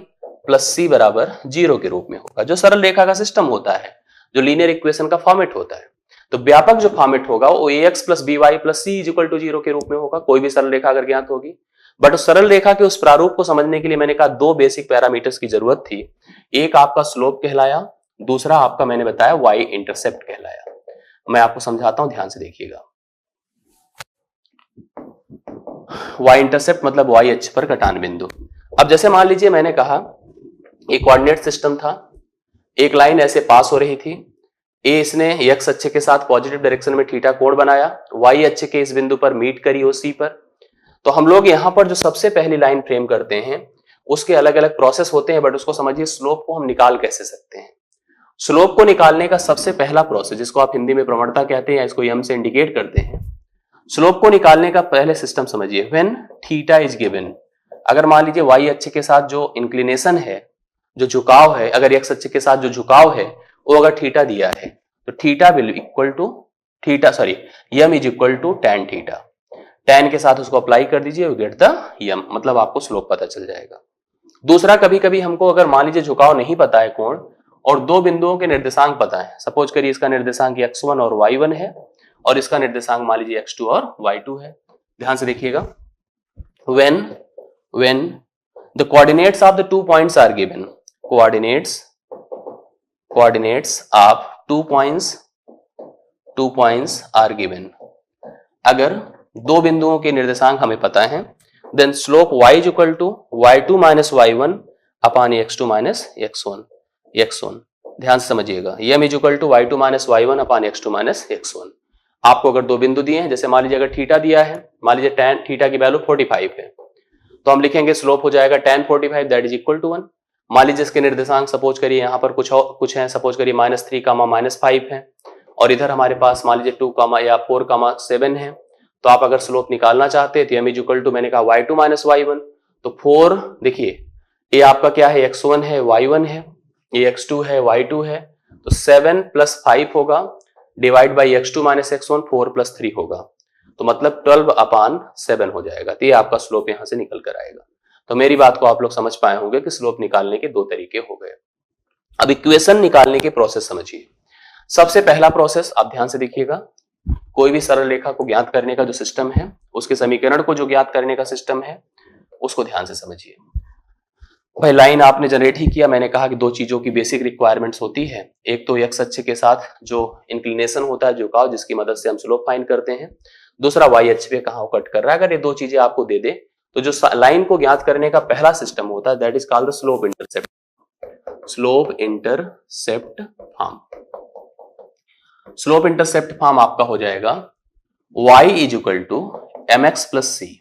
plus c बराबर 0 के रूप में होगा, जो सरल रेखा का सिस्टम होता है, जो लीनियर इक्वेशन का फॉर्मेट होता है। तो व्यापक जो फॉर्मेट होगा वो ax plus by plus c is equal to 0 के रूप में होगा, कोई भी सरल रेखा अगर ज्ञात होगी। बट उस सरल रेखा के उस प्रारूप को समझने के लिए मैंने कहा दो बेसिक पैरामीटर्स की जरूरत थी। एक आपका स्लोप कहलाया, दूसरा आपका मैंने बताया वाई इंटरसेप्ट कहलाया। मैं आपको समझाता हूं, ध्यान से देखिएगा। वाई इंटरसेप्ट मतलब वाई अक्ष पर कटान बिंदु। अब जैसे मान लीजिए मैंने कहा एक कोऑर्डिनेट सिस्टम था, एक लाइन ऐसे पास हो रही थी, ए इसने x अक्ष के साथ पॉजिटिव डायरेक्शन में थीटा कोण बनाया, y अक्ष के इस बिंदु पर मीट करी ओ सी पर। तो हम लोग यहां पर जो सबसे पहली लाइन फ्रेम करते हैं उसके अलग अलग प्रोसेस होते हैं, बट उसको समझिए स्लोप को हम निकाल कैसे सकते हैं। स्लोप को निकालने का सबसे पहला प्रोसेस, जिसको आप हिंदी में प्रवणता कहते हैं या इसको यम से इंडिकेट करते हैं, स्लोप को निकालने का पहले सिस्टम समझिए। व्हेन थीटा इज गिवन, अगर मान लीजिए y अक्ष के साथ जो इंक्लिनेशन है, जो झुकाव है, अगर x अक्ष के साथ जो झुकाव है वो अगर थीटा दिया है तो theta will equal to M is equal to tan theta. tan के साथ उसको अप्लाई कर दीजिए, यू गेट द यम, मतलब आपको स्लोप पता चल जाएगा। दूसरा, कभी कभी हमको अगर मान लीजिए झुकाव नहीं पता है कोण और दो बिंदुओं के निर्देशांक पता है, सपोज करिए इसका निर्देशांक x1 और y1 है और इसका निर्देशांक मान लीजिए x2 और y2 है। ध्यान से देखिएगा, when the coordinates of the 2 points are given, coordinates of 2 points are given, अगर दो बिंदुओं के निर्देशांक हमें पता है, then slope y is equal to y2 minus y1 upon x2 minus x1। ध्यान से समझिएगा, m is equal to y2 minus y1 upon x2 minus x1। आपको अगर दो बिंदु दिए हैं, जैसे मान लीजिए अगर थीटा दिया है, मान लीजिए tan थीटा की वैल्यू 45 है, तो हम लिखेंगे स्लोप हो जाएगा tan 45 that is equal to 1। मान लीजिए इसके निर्देशांक सपोज करिए यहाँ पर कुछ है, सपोज करिए -3, -5 है और इधर हमारे पास मान लीजिए 2, या 4, 7 है। तो आप अगर स्लोप निकालना चाहते हैं तो m इज इक्वल टू, मैंने कहा y2 माइनस y1, तो 4, देखिए ये आपका क्या है, x1 है, y1 है, ये x2 है, y2 है, तो 7 + 5 होगा divide by x2 minus x1, 4 + 3 होगा, तो मतलब 12/7 हो जाएगा। तो ये आपका स्लोप यहां से निकल कर आएगा। तो मेरी बात को आप लोग समझ पाए होंगे कि स्लोप निकालने के दो तरीके हो गए। अब इक्वेशन निकालने के प्रोसेस समझिए। सबसे पहला प्रोसेस आप ध्यान से देखिएगा, कोई भी सरल रेखा को ज्ञात करने का जो सिस्टम है, उसके समीकरण को जो ज्ञात करने का सिस्टम है, उसको ध्यान से समझिए। भाई लाइन आपने जनरेट ही किया, मैंने कहा कि दो चीजों की बेसिक रिक्वायरमेंट्स होती है, एक तो x अक्ष के साथ जो इंक्लिनेशन होता है, झुकाव, जिसकी मदद से हम स्लोप फाइंड करते हैं, दूसरा y अक्ष पे कहां कट कर रहा है। अगर ये दो चीजें आपको दे दे तो जो लाइन को ज्ञात करने का पहला सिस्टम होता है that is called the slope intercept form. Slope intercept form आपका हो जाएगा y is equal to mx plus C,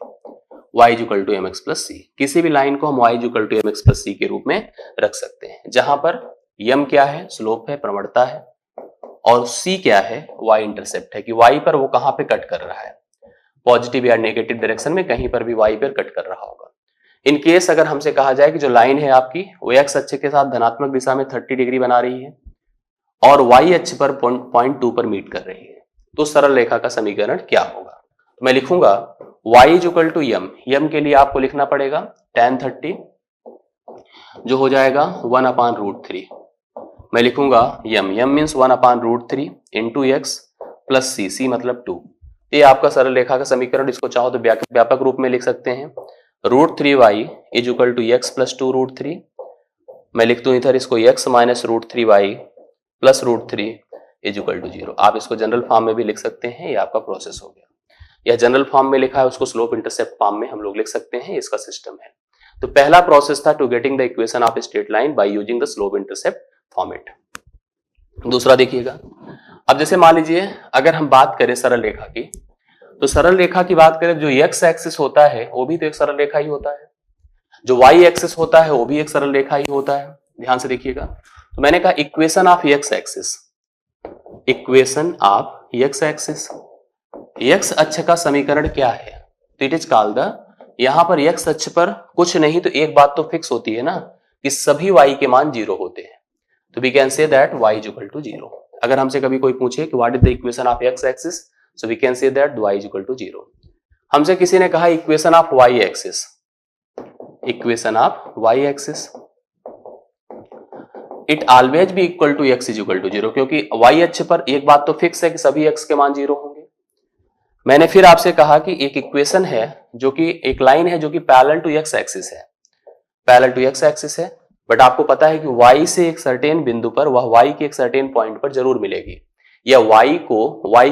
y is equal to mx plus C. किसी भी लाइन को हम y is equal to mx plus C के रूप में रख सकते हैं, जहां पर m क्या है, स्लोप है, प्रवणता है, और c क्या है, y इंटरसेप्ट है, कि y पर वो कहां पे कट कर रहा है, पॉजिटिव या नेगेटिव डायरेक्शन में कहीं पर भी y पर कट कर रहा होगा। इन केस अगर हमसे कहा जाए कि जो लाइन है आपकी वो x अक्ष के साथ धनात्मक दिशा में 30 डिग्री बना रही है और y अक्ष पर 0.2 पर मीट कर रही है, तो सरल रेखा का समीकरण क्या होगा। तो मैं लिखूंगा y इज इक्वल टू यम के लिए आपको लिखना पड़ेगा tan 30 जो हो जाएगा 1/√3। मैं लिखूंगा यम मीन्स 1/√3 इंटू x प्लस सी मतलब 2। ये आपका सरल रेखा का समीकरण, इसको चाहो तो व्यापक रूप में लिख सकते हैं, √3y is equal to x plus 2√3। मैं लिख दूं इधर इसको x minus √3y plus √3 is equal to 0। आप इसको जनरल फॉर्म में भी लिख सकते हैं, ये आपका प्रोसेस हो गया। यह जनरल फॉर्म में लिखा है, उसको स्लोप इंटरसेप्ट फॉर्म में हम लोग लिख सकते हैं, इसका सिस्टम है। तो पहला प्रोसेस था to getting the equation of straight line by using the slope intercept format. दूसरा देखिएगा, अब जैसे मान लीजिए अगर हम बात करें सरल रेखा की, तो सरल रेखा की बात करें, जो x एक्सिस होता है वो भी तो एक सरल रेखा ही होता है, जो y एक्सिस होता है वो भी एक सरल रेखा ही होता है। ध्यान से देखिएगा, तो मैंने कहा equation of x axis, equation of x axis, x अक्ष का समीकरण क्या है, तो इट इज कॉल्ड द, यहां पर x अक्ष पर कुछ नहीं तो एक बात तो फिक्स होती है ना कि सभी y के मान 0 होते हैं, तो we can say that y is equal to 0। अगर हमसे कभी कोई पूछे कि what is the equation of x axis, so we can say that y is equal to 0। हमसे किसी ने कहा equation of y axis, equation of y axis, it always be equal to x is equal to 0, क्योंकि y अक्ष पर एक बात तो फिक्स है कि सभी x के मान 0 होंगे। मैंने फिर आपसे कहा कि एक इक्वेशन है जो कि एक लाइन है जो कि पैरेलल टू x एक्सिस है, पैरेलल टू x एक्सिस है, बट आपको पता है कि y से एक सर्टेन बिंदु पर वह y के एक सर्टेन पॉइंट पर जरूर मिलेगी, या y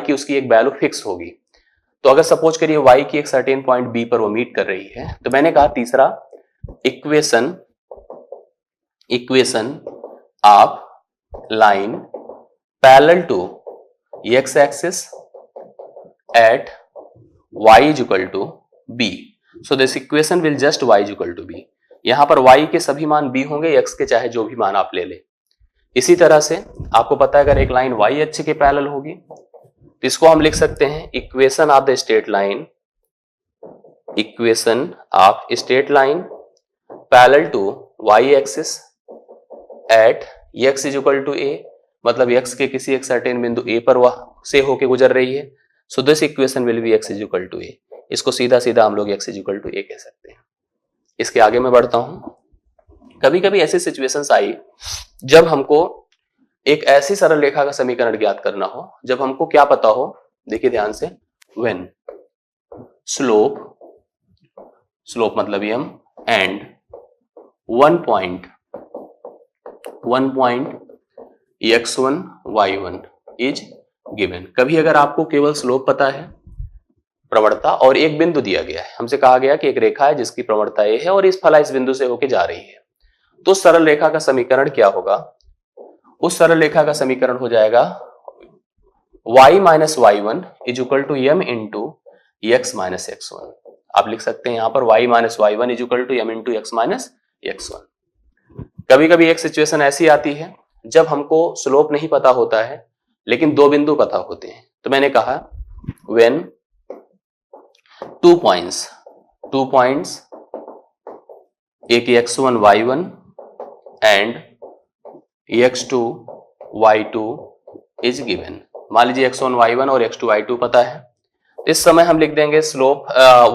की उसकी एक वैल्यू फिक्स होगी। तो अगर सपोज करिए y की एक सर्टेन पॉइंट b पर वो मीट कर रही है, तो मैंने कहा तीसरा equation of line parallel to x axis at y is equal to b. So this equation will just y is equal to b. यहां पर y के सभी मान b होंगे, x के चाहे जो भी मान आप ले लें। इसी तरह से आपको पता है अगर एक लाइन y अक्ष के पैरेलल होगी तो इसको हम लिख सकते हैं equation of the straight line, equation of straight line parallel to y axis at x is equal to a, मतलब x के किसी एक सर्टेन बिंदु a पर वह से होके गुजर रही है। So this equation will be x is equal to a। इसको सीधा सीधा हम लोग x is equal to a कह सकते हैं। इसके आगे मैं बढ़ता हूं। कभी कभी ऐसी सिचुएशंस आई जब हमको एक ऐसी सरल रेखा का समीकरण ज्ञात करना हो, जब हमको क्या पता हो, देखिए ध्यान से, व्हेन स्लोप मतलब m and one point x1 y1 is given. कभी अगर आपको केवल स्लोप पता है, प्रवणता, और एक बिंदु दिया गया है, हमसे कहा गया कि एक रेखा है जिसकी प्रवणता a है और इस फला इस बिंदु से होके जा रही है, तो सरल रेखा का समीकरण क्या होगा? उस सरल रेखा का समीकरण हो जाएगा y minus y1 is equal to m into x minus x1। आप लिख सकते हैं यहां पर y minus y1 is equal to m into x minus x1। कभी कभी एक सिचुएशन ऐसी आती है जब हमको स्लोप नहीं पता होता है लेकिन दो बिंदु पता होते हैं, तो मैंने कहा व्हेन टू पॉइंट्स एक x1 y1 and x2 y2 is given. मान लीजिए x1 y1 और x2 y2 पता है, इस समय हम लिख देंगे slope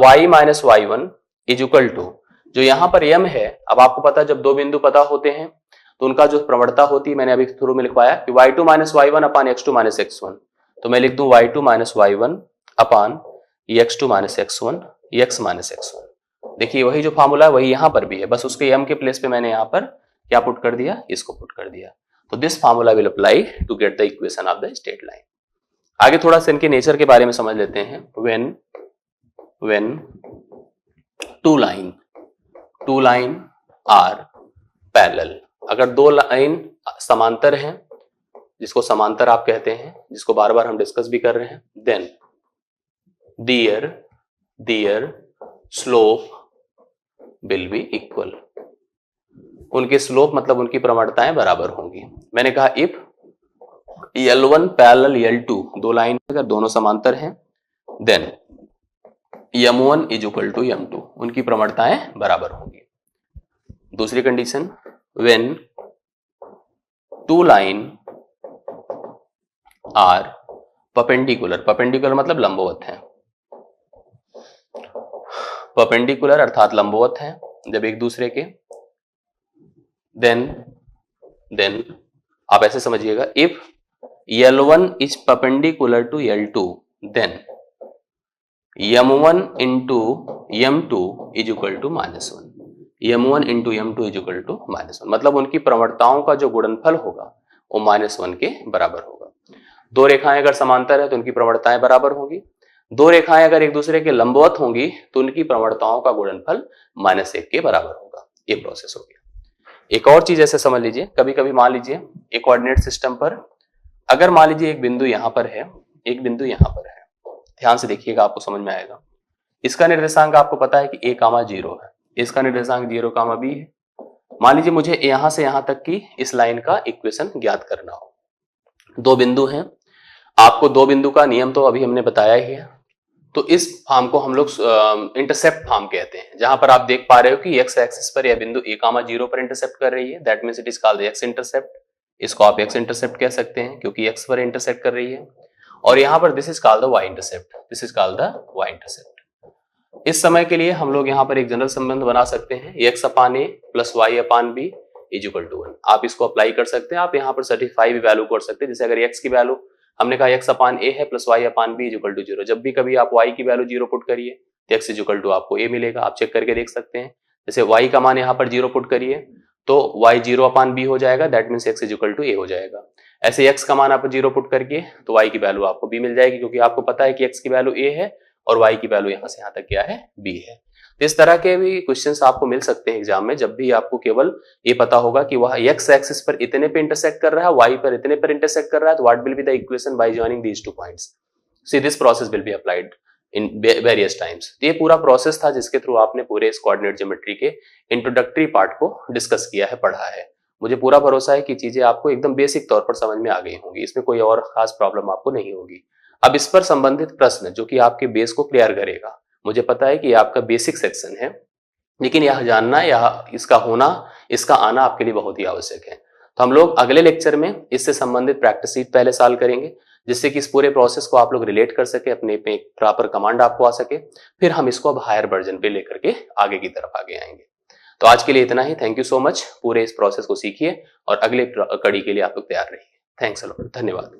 y minus y1 is equal to, जो यहां पर m है, अब आपको पता है जब दो बिंदु पता होते हैं तो उनका जो प्रवणता होती है, मैंने अभी शुरू में लिखवाया कि y2 माइनस y1 अपान x2 माइनस x1, तो मैं लिख दूं y2 माइनस y1 अपान x2 minus x1 x minus x1। देखिए वही जो फार्मूला है वही यहां पर भी है, बस उसके m के प्लेस पे मैंने यहां पर क्या पुट कर दिया, इसको पुट कर दिया। तो this formula will apply to get the equation of the straight line. आगे थोड़ा सा इनके नेचर के बारे में समझ लेते हैं। When two line are parallel, अगर दो लाइन समांतर हैं, जिसको समांतर आप कहते हैं, जिसको बार बार हम डिस्कस भी कर रहे हैं, then their slope will be equal. उनके स्लोप मतलब उनकी प्रवणताएं बराबर होंगी। मैंने कहा इफ L1 पैरेलल L2, दो लाइन अगर दोनों समांतर हैं, then M1 is equal to M2, उनकी प्रवणताएं बराबर होंगी। दूसरी condition, when two line are perpendicular मतलब लंबवत है, परपेंडिकुलर अर्थात लंबवत है जब एक दूसरे के, देन आप ऐसे समझिएगा, if L1 is perpendicular to L2, then M1 into M2 is equal to -1। M1 into M2 is equal to -1, मतलब उनकी प्रवणताओं का जो गुणनफल होगा वो -1 के बराबर होगा। दो रेखाएं अगर समांतर है तो उनकी प्रवणताएं बराबर होंगी, दो रेखाएं अगर एक दूसरे के लंबवत होंगी तो उनकी प्रवणताओं का गुणनफल -1 के बराबर होगा। ये प्रोसेस हो गया। एक और चीज ऐसे समझ लीजिए, कभी कभी मान लीजिए एक कोऑर्डिनेट सिस्टम पर अगर मान लीजिए एक बिंदु यहां पर है, एक बिंदु यहां पर है, ध्यान से देखिएगा आपको समझ में आएगा। इसका निर्देशांक आपको पता है कि a, 0 है, इसका निर्देशांक 0, b है। मान लीजिए मुझे यहां से यहां तक की इस लाइन का इक्वेशन ज्ञात करना हो। दो बिंदु हैं, आपको दो बिंदु का नियम तो अभी हमने बताया ही है। तो इस फॉर्म को हम लोग इंटरसेप्ट फॉर्म कहते हैं, जहां पर आप देख पा रहे हो कि x एक्सिस पर यह बिंदु a, 0 पर इंटरसेप्ट कर रही है, that means it is called x intercept. इसको आप x इंटरसेप्ट कह सकते हैं क्योंकि x पर इंटरसेप्ट कर रही है, और यहां पर this is called the y intercept, this is called the y intercept. इस समय के लिए हम लोग यहां पर एक जनरल संबंध बना सकते हैं, x upon a plus y upon b is equal to 1। आप इसको अप्लाई कर सकते हैं, आप यहां पर सर्टिफाई भी वैल्यू कर सकते हैं। जैसे अगर x की वैल्यू हमने कहा x अपान a है plus y upon b is equal to 0, जब भी कभी आप y की वैल्यू 0 पुट करिए तो x इज इक्वल टू आपको a मिलेगा। आप चेक करके देख सकते हैं, जैसे y का मान यहाँ पर 0 पुट करिए तो y 0 अपान b हो जाएगा, that means x is equal to a हो जाएगा। ऐसे x का मान आप 0 पुट करके तो y की वैल्यू आपको b मिल जाएगी, क्योंकि आपको पता है कि x की वैल्यू a है और y की वैल्यू यहाँ से यहाँ तक क्या है, b है। तो इस तरह के भी क्वेश्चंस आपको मिल सकते हैं एग्जाम में, जब भी आपको केवल ये पता होगा कि वह एक्स एक्सिस पर इतने पे इंटरसेक्ट कर रहा है, वाई पर इतने पर इंटरसेक्ट कर रहा है, तो what will be the equation by joining these two points. See this process will be applied in various times. ये पूरा प्रोसेस था जिसके थ्रू आपने पूरे इस कोऑर्डिनेट ज्योमेट्री के इंट्रोडक्टरी पार्ट को डिस्कस किया है, पढ़ा है। मुझे पूरा भरोसा है कि चीजें आपको एकदम बेसिक तौर पर समझ में आ गई होंगी, इसमें कोई और खास प्रॉब्लम आपको नहीं होगी। अब इस पर संबंधित प्रश्न जो कि आपके बेस को क्लियर करेगा, मुझे पता है कि ये आपका बेसिक सेक्शन है, लेकिन यह जानना, यह इसका होना, इसका आना आपके लिए बहुत ही आवश्यक है। तो हम लोग अगले लेक्चर में इससे संबंधित प्रैक्टिस शीट पहले सॉल्व करेंगे, जिससे कि इस पूरे प्रोसेस को आप लोग रिलेट कर सके, अपने पे एक प्रॉपर कमांड आपको आ सके। फिर हम इसको अब हायर वर्जन पे लेकर के आगे की तरफ आगे आएंगे। तो आज के लिए इतना ही। Thank you so much. पूरे इस प्रोसेस को सीखिए और अगले कड़ी के लिए आप लोग तैयार रहिए। Thanks a lot. धन्यवाद।